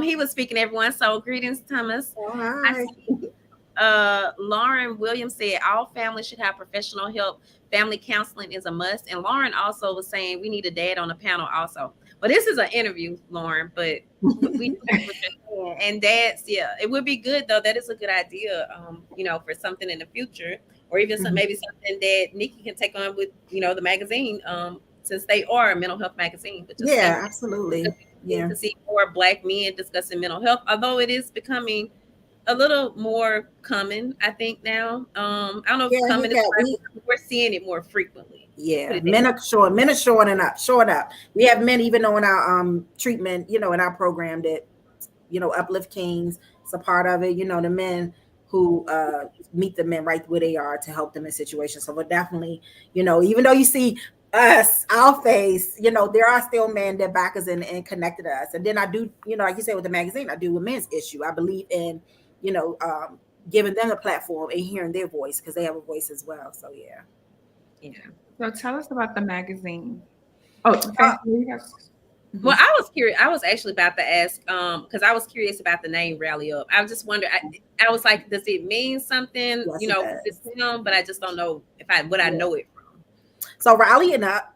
he was speaking to everyone. So greetings, Thomas.
Oh, hi.
Lauren Williams said all families should have professional help. Family counseling is a must. And Lauren also was saying we need a dad on the panel also. But this is an interview, Lauren, but we and dads, yeah, it would be good though. That is a good idea, you know, for something in the future, or even maybe something that Niki can take on with, you know, the magazine, since they are a mental health magazine. But just
absolutely.
To see more Black men discussing mental health, although it is becoming a little more common, I think now. I don't know if common is right, we're seeing it more frequently.
Yeah, men are showing up. We have men even though in our treatment, you know, in our program that, you know, Uplift Kings, it's a part of it, you know, the men who meet the men right where they are to help them in situations. So we're definitely, you know, even though you see us, our face, you know, there are still men that back us and connected to us. And then I do, you know, like you said with the magazine, I do a men's issue. I believe in, you know, giving them a platform and hearing their voice because they have a voice as well. So yeah.
So tell us about the magazine. Oh,
Uh,
Well,
mhm.
I was curious. I was actually about to ask, because I was curious about the name Rally Up. I was just wondering. I was like, does it mean something?
Yes,
You
it
know, for this
does.
film, but I just don't know if I would I
Yeah.
know it from.
So rallying up,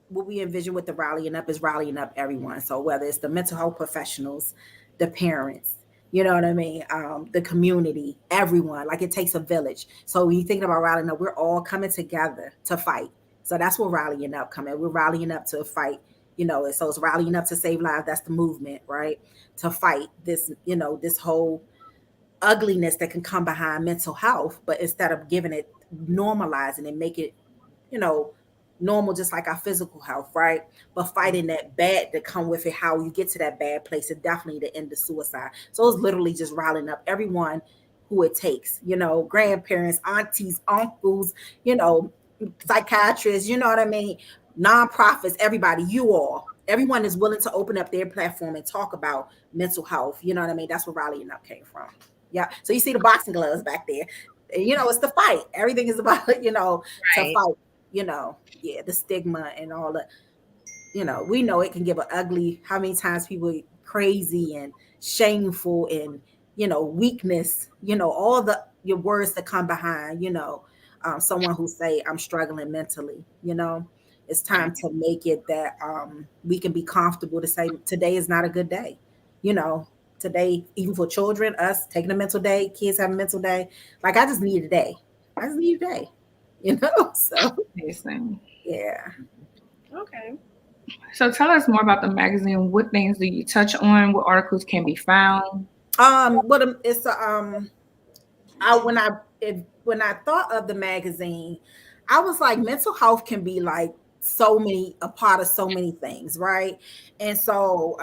what we envision with the rallying up is rallying up everyone. So whether it's the mental health professionals, the parents, you know what I mean, the community, everyone. Like it takes a village. So when you thinking about rallying up, we're all coming together to fight. So that's where rallying up coming. We're rallying up to fight. So it's rallying up to save lives. That's the movement, right? To fight this, this whole ugliness that can come behind mental health, but instead of giving it, normalizing and make it, you know, normal, just like our physical health, right? But fighting that bad that come with it, how you get to that bad place, and definitely to end the suicide. So it's literally just riling up everyone who it takes, grandparents, aunties, uncles, you know, psychiatrists, you know what I mean? Nonprofits, everybody, everyone is willing to open up their platform and talk about mental health. You know what I mean? That's where rallying up came from. Yeah. So you see the boxing gloves back there. It's the fight. Everything is about, to
Right.
fight, yeah, the stigma and all that. We know it can give an ugly, how many times people crazy and shameful and, weakness, all the your words that come behind, someone who say I'm struggling mentally, it's time
Right.
to make it that we can be comfortable to say today is not a good day, you know, today, even for children, us taking a mental day, kids have a mental day. Like I just need a day. I just need a day, So
Listen.
yeah.
Okay.
So tell us more about the magazine. What things do you touch on? What articles can be found?
But it's I when I thought of the magazine, I was like, mental health can be like so many a part of so many things, right? And so,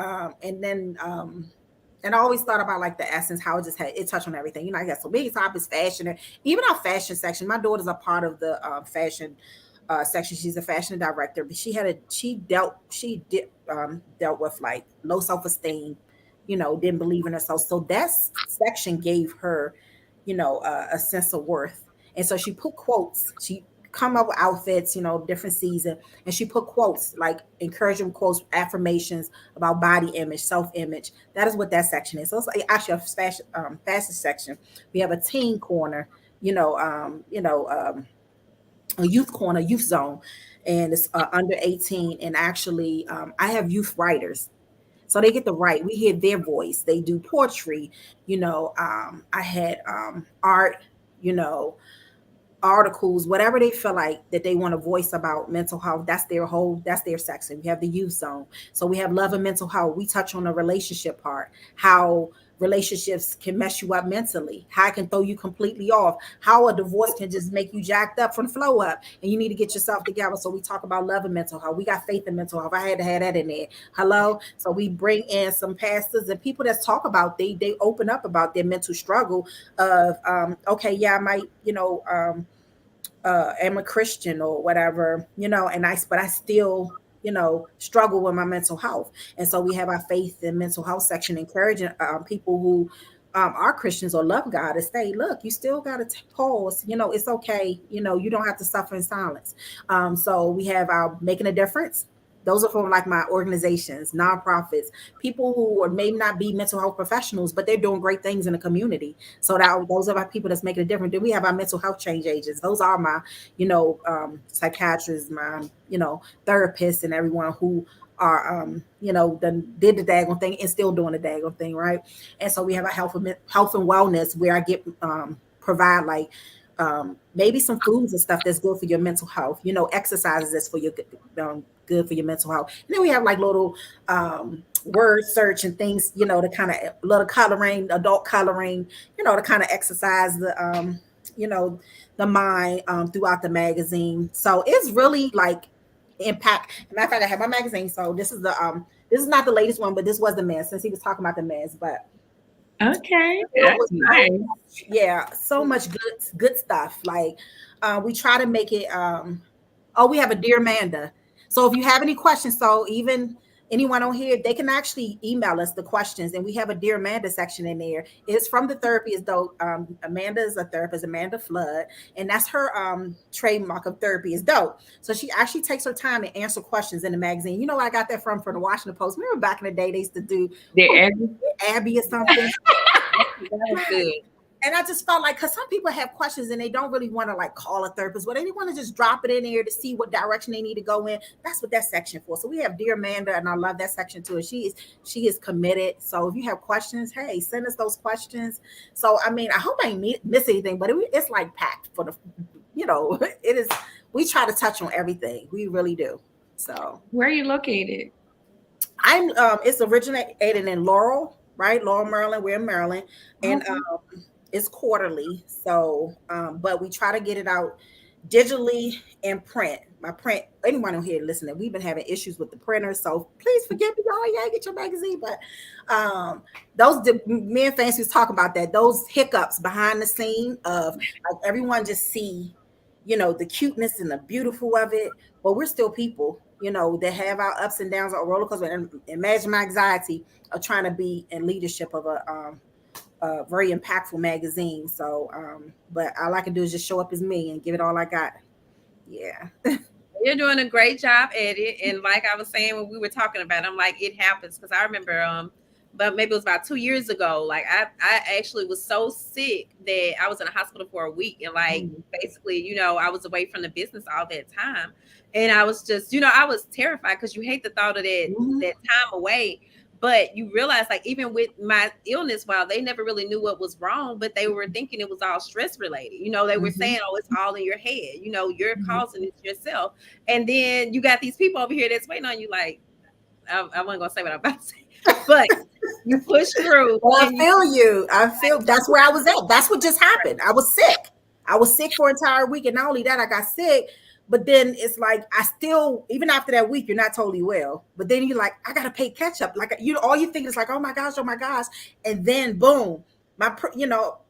and I always thought about like the essence, how it touched on everything. I got so many topics, fashion, and even our fashion section. My daughter's a part of the fashion section. She's a fashion director, but dealt with like low self esteem. Didn't believe in herself. So that section gave her, a sense of worth. And so she put quotes. She come up with outfits, different season, and she put quotes like encouraging quotes, affirmations about body image, self image. That is what that section is. So it's like actually a fashion section. We have a teen corner, a youth corner, youth zone, and it's under 18. And actually, I have youth writers. So they get to write. We hear their voice. They do poetry. I had art, you know, articles, whatever they feel like that they want to voice about mental health. That's their section. We have the youth zone. So we have love and mental health. We touch on the relationship part, how relationships can mess you up mentally, how it can throw you completely off, how a divorce can just make you jacked up from the flow up, and you need to get yourself together. So we talk about love and mental health. We got faith in mental health. I had to have that in there. Hello. So we bring in some pastors and people that talk about they open up about their mental struggle of okay, yeah, I might, am a Christian or whatever, but I still, struggle with my mental health. And so we have our faith and mental health section encouraging people who are Christians or love God to say, look, you still got to pause. It's okay. You don't have to suffer in silence. So we have our making a difference. Those are from like my organizations, nonprofits, people who are maybe not be mental health professionals, but they're doing great things in the community. So those are our people that's making a difference. Then we have our mental health change agents. Those are my, psychiatrists, my, therapists, and everyone who are, did the daggone thing and still doing the daggone thing, right? And so we have a health and wellness where I get provide like maybe some foods and stuff that's good for your mental health. Exercises that's for your good for your mental health. And then we have like little word search and things, to kind of little coloring, adult coloring, to kind of exercise the the mind throughout the magazine. So it's really like impact. Matter of fact, I have my magazine. So this is not the latest one, but this was the mess since he was talking about the mess. But
Okay,
it
that's
was
nice.
so much good stuff. Like we try to make it. Oh, we have a Dear Amanda. So if you have any questions, so even anyone on here, they can actually email us the questions, and we have a Dear Amanda section in there. It's from the Therapy is Dope. Amanda is a therapist, Amanda Flood, and that's her trademark of Therapy is Dope. So she actually takes her time and answer questions in the magazine. You know, I got that from the Washington Post. Remember back in the day, they used to do Abby or something.
That was good.
And I just felt like, because some people have questions and they don't really want to like call a therapist, but they want to just drop it in there to see what direction they need to go in. That's what that section for. So we have Dear Amanda, and I love that section too. And she is committed. So if you have questions, hey, send us those questions. So I mean, I hope I ain't miss anything, but it's like packed for the, it is. We try to touch on everything. We really do. So
where are you located?
I'm. It's originated in Laurel, right? Laurel, Maryland. We're in Maryland, and it's quarterly. So, but we try to get it out digitally and print. My print, anyone on here listening, we've been having issues with the printer. So please forgive me, y'all. Yeah, get your magazine. But me and Fancy was talking about that. Those hiccups behind the scene of like everyone just see, the cuteness and the beautiful of it. But we're still people, that have our ups and downs, our roller coaster. And imagine my anxiety of trying to be in leadership of a very impactful magazine. So, but all I can do is just show up as me and give it all I got. Yeah.
You're doing a great job at it. And like I was saying, when we were talking about it, I'm like, it happens. Because I remember, but maybe it was about 2 years ago. Like I actually was so sick that I was in a hospital for a week. And like, basically, I was away from the business all that time. And I was just, I was terrified because you hate the thought of that time away. But you realize, like, even with my illness, while they never really knew what was wrong, but they were thinking it was all stress related. They were saying, oh, it's all in your head. You're causing it yourself. And then you got these people over here that's waiting on you. Like, I wasn't going to say what I'm about to say, but you push through.
Well, I feel that's where I was at. That's what just happened. I was sick for an entire week. And not only that, I got sick. But then it's like, I still, even after that week, you're not totally well. But then you're like, I got to pay catch up. Like, all you think is like, oh my gosh. And then boom, I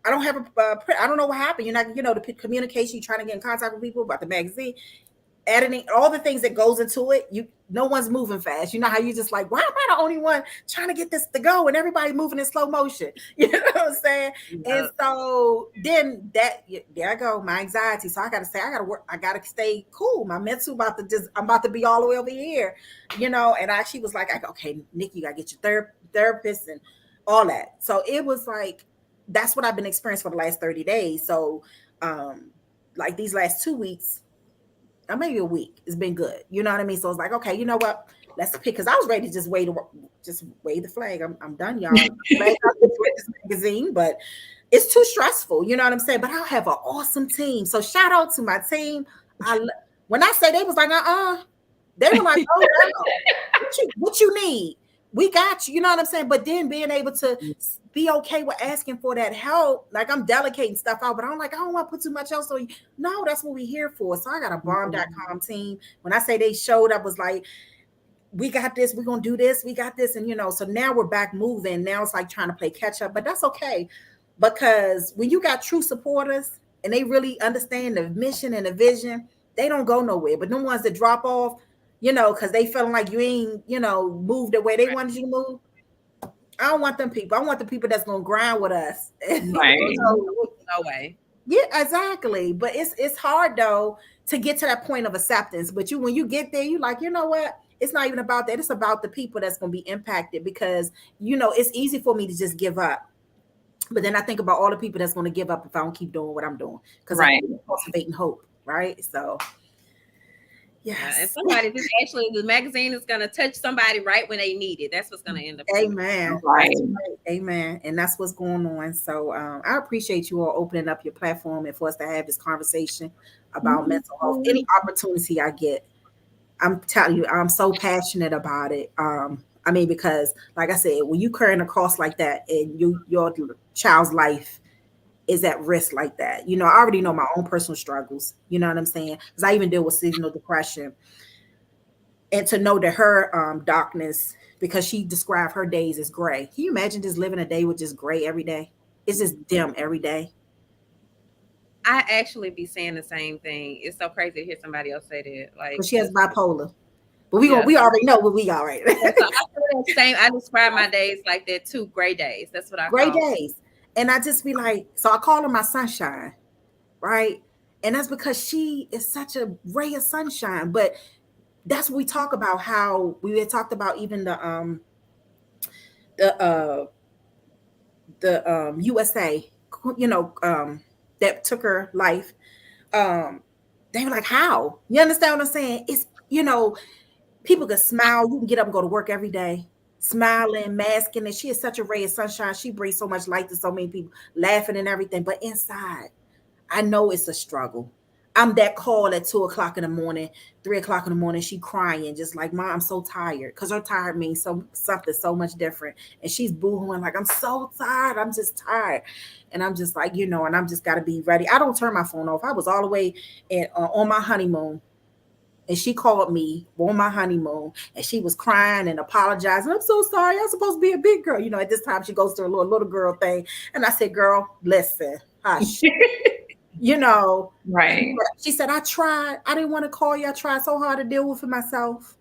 don't have I don't know what happened. You're not, the communication, you're trying to get in contact with people about the magazine, editing, all the things that goes into it. No one's moving fast. You know how you just like, why am I the only one trying to get this to go and everybody moving in slow motion? You know what I'm saying? Yeah. And so then there I go, my anxiety. So I got to say, I got to work. I got to stay cool. My mental I'm about to be all the way over here, and she was like, okay, Nikki, you got to get your therapist and all that. So it was like, that's what I've been experiencing for the last 30 days. So like these last 2 weeks, or maybe a week, it's been good. You know what I mean? So it's like, okay, you know what? Let's pick, because I was ready to just wave the flag. I'm done, y'all. I'm glad I this magazine, but it's too stressful. You know what I'm saying? But I have an awesome team. So shout out to my team. When I say, they was like, they were like, oh, no. What you need? We got you. You know what I'm saying? But then being able to be okay with asking for that help, like I'm delegating stuff out, but I'm like, I don't want to put too much else on you. No, that's what we're here for. So I got a bomb.com team. When I say they showed up, was like, we got this, we're gonna do this, we got this. And so now we're back moving. Now it's like trying to play catch up, but that's okay. Because when you got true supporters and they really understand the mission and the vision, they don't go nowhere. But the ones that drop off, because they feeling like you ain't, moved the way they wanted you to move. I don't want them people. I want the people that's gonna grind with us.
Right.
No way.
Yeah, exactly. But it's hard though to get to that point of acceptance. But when you get there, you like, you know what? It's not even about that. It's about the people that's gonna be impacted, because it's easy for me to just give up. But then I think about all the people that's gonna give up if I don't keep doing what I'm doing. Because I'm cultivating hope, right? So yes.
And somebody, the magazine is going to touch somebody right when they need it. That's what's going to end up.
Amen. Right. Amen. And that's what's going on. So I appreciate you all opening up your platform and for us to have this conversation about mental health. Any opportunity I get, I'm telling you, I'm so passionate about it. Because like I said, when you carrying a cross like that and your child's life is at risk like that. I already know my own personal struggles. You know what I'm saying? Because I even deal with seasonal depression. And to know that her darkness, because she described her days as gray. Can you imagine just living a day with just gray every day? It's just dim every day.
I actually be saying the same thing. It's so crazy to hear somebody else say that. Like,
she has bipolar. But we already know what we got right.
So I feel the same. I describe my days like they're 2 gray days. That's what I
Great
call
days. And I just be like, so I call her my sunshine, right? And that's because she is such a ray of sunshine. But that's what we talk about, how we had talked about even the USA, that took her life. They were like, how? You understand what I'm saying? It's, people can smile. You can get up and go to work every day, smiling, masking, and she is such a ray of sunshine. She brings so much light to so many people, laughing and everything. But inside, I know it's a struggle. I'm that call at 2 o'clock in the morning, 3 o'clock in the morning. She crying, just like, Mom, I'm so tired. Because her tired means something so much different. And she's boohooing like, I'm so tired. I'm just tired. And I'm just like, and I'm just got to be ready. I don't turn my phone off. I was all the way on my honeymoon. And she called me on my honeymoon, and she was crying and apologizing. I'm so sorry. I'm supposed to be a big girl. At this time she goes through a little girl thing. And I said, girl, listen, hush.
Right.
She said, I tried. I didn't want to call you. I tried so hard to deal with it myself.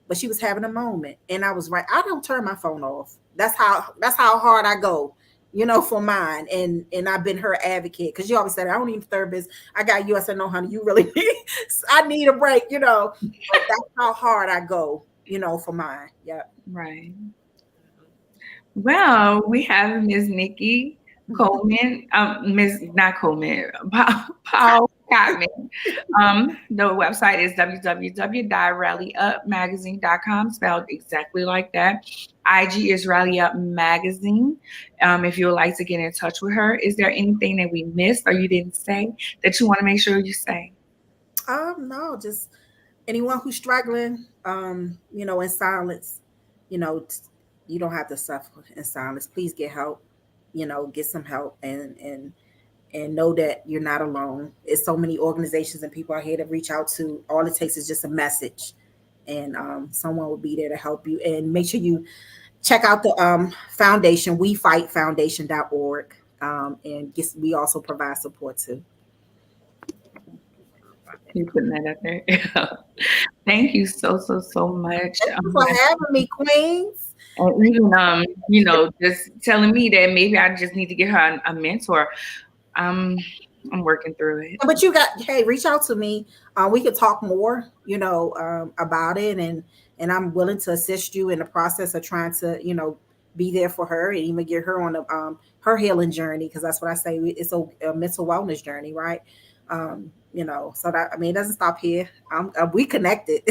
But she was having a moment. And I was right. I don't turn my phone off. That's how hard I go, for mine. And I've been her advocate, because she always said, I don't need therapist. I got you. I said, no, honey, you really need, I need a break, But that's how hard I go, for mine. Yeah.
Right. Well, we have Ms. Nikki Coleman, not Coleman, Powell Cottman. The website is www.rallyupmagazine.com, spelled exactly like that. IG is Rally Up Magazine. If you would like to get in touch with her, is there anything that we missed or you didn't say that you want to make sure you say?
No, just anyone who's struggling, in silence, you don't have to suffer in silence. Please get help. Get some help and know that you're not alone. It's so many organizations and people out here to reach out to. All it takes is just a message, and someone will be there to help you. And make sure you check out the foundation, wefightfoundation.org. And we also provide support too.
You putting that up there? Thank you so much.
Thank you for having me, Queens.
And even just telling me that maybe I just need to get her a mentor. I'm working through it.
But reach out to me. We could talk more, about it, and I'm willing to assist you in the process of trying to, be there for her and even get her on her healing journey, because that's what I say. It's a mental wellness journey, right? So that, it doesn't stop here. We connected.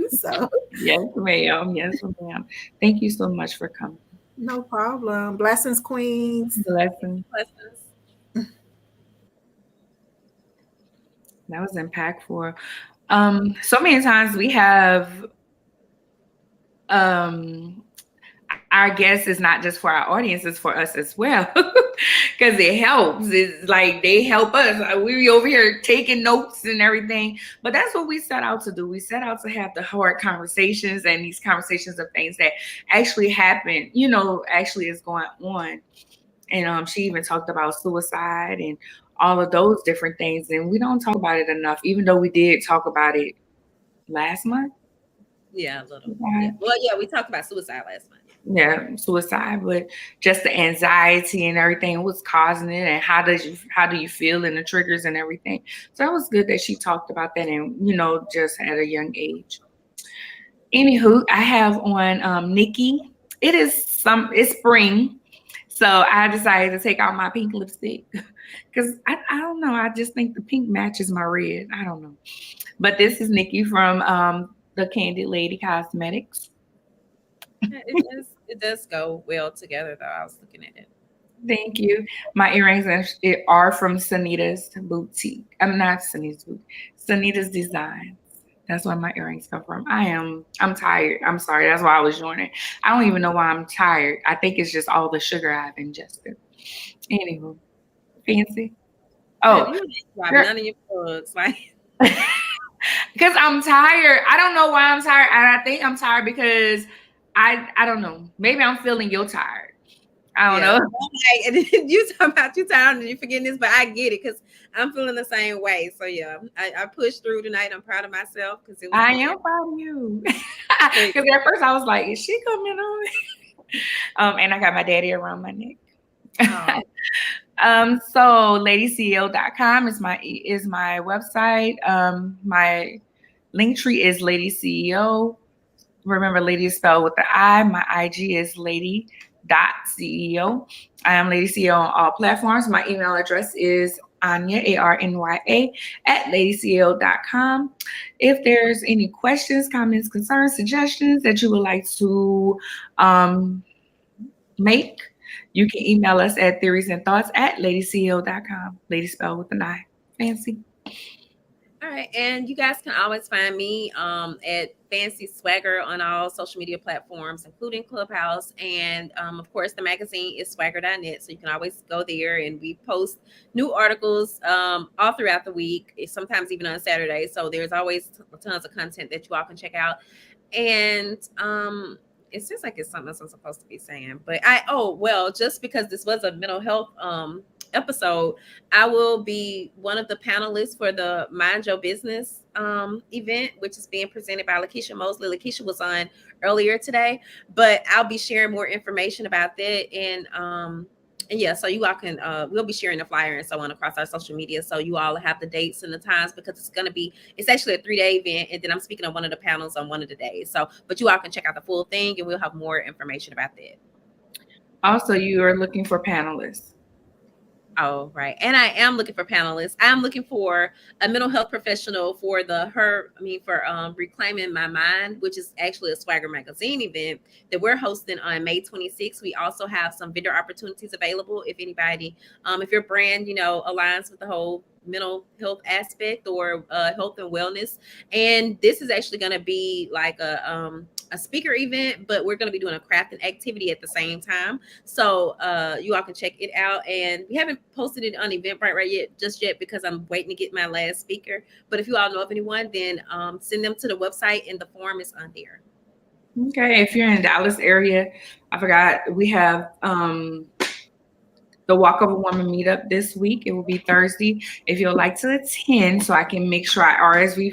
So
Yes, ma'am. Thank you so much for coming.
No problem. Blessings, Queens.
Blessings.
Blessings.
That was impactful. So many times we have our guests is not just for our audience, it's for us as well. Because it helps. It's like they help us. We over here taking notes and everything. But that's what we set out to do. We set out to have the hard conversations, and these conversations of things that actually happen, actually is going on. And she even talked about suicide and all of those different things. And we don't talk about it enough, even though we did talk about it last month.
Yeah, a little. Yeah. Well, yeah, we talked about suicide last month.
Yeah, suicide, but just the anxiety and everything, what's causing it, and how do you feel, and the triggers and everything. So that was good that she talked about that, and just at a young age. Anywho, I have on Niki. It's spring, so I decided to take out my pink lipstick because I don't know. I just think the pink matches my red. I don't know, but this is Niki from the Candid Lady Cosmetics.
It does go well together, though. I was looking at it.
Thank you. My earrings are from Sunita's boutique. I'm not Sunita's boutique. Sunita's Designs. That's where my earrings come from. I'm tired. I'm sorry. That's why I was yawning. I don't even know why I'm tired. I think it's just all the sugar I've ingested. Anywho, fancy. Oh,
none of your plugs, like.
Because I'm tired. I don't know why I'm tired. And I think I'm tired because I don't know. Maybe I'm feeling you're tired. I don't
Yeah.
know.
Like, and then you talking about you tired and you forgetting this, but I get it because I'm feeling the same way. So yeah, I pushed through tonight. I'm proud of myself because it was
I
good.
am proud of you.
Thank
Because at first I was like, is she coming on? And I got my daddy around my neck.
Oh,
So ladyceo.com is my website. My link tree is Lady CEO. Remember, lady is spelled with the I. My IG is lady.ceo. I am Lady CEO on all platforms. My email address is Anya, ARNYA, at ladyceo.com. If there's any questions, comments, concerns, suggestions that you would like to make, you can email us at theoriesandthoughts@ladyceo.com. Lady spelled with an I. Fancy.
all right. And you guys can always find me at Fancy Swagger on all social media platforms, including Clubhouse. And of course, the magazine is swagger.net. So you can always go there and we post new articles all throughout the week, sometimes even on Saturday. So there's always tons of content that you all can check out. And it seems like it's something else I'm supposed to be saying, but just because this was a mental health episode, I will be one of the panelists for the Mind Your Business event, which is being presented by Lakeisha Mosley. Lakeisha was on earlier today, but I'll be sharing more information about that. And yeah, so you all can we'll be sharing the flyer and so on across our social media, so you all have the dates and the times, because it's actually a 3-day event, and then I'm speaking on one of the panels on one of the days. So but you all can check out the full thing and we'll have more information about that.
Also, you are looking for panelists.
Oh, right. And I am looking for panelists. I'm looking for a mental health professional for Reclaiming My Mind, which is actually a Swagger Magazine event that we're hosting on May 26th. We also have some vendor opportunities available if anybody, if your brand, aligns with the whole mental health aspect or health and wellness. And this is actually going to be like a speaker event, but we're going to be doing a crafting activity at the same time. So you all can check it out. And we haven't posted it on Eventbrite just yet because I'm waiting to get my last speaker. But if you all know of anyone, then send them to the website and the form is on there.
Okay, if you're in the Dallas area, I forgot we have the Walk of a Woman meetup this week. It will be Thursday. If you'd like to attend, so I can make sure I RSV,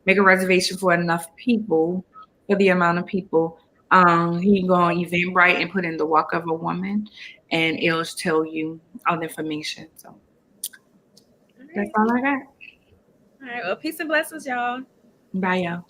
make a reservation for enough people, for the amount of people, you can go on Eventbrite and put in the Walk of a Woman, and it'll tell you all the information. So that's all I got.
All right. Well, peace and blessings, y'all.
Bye, y'all.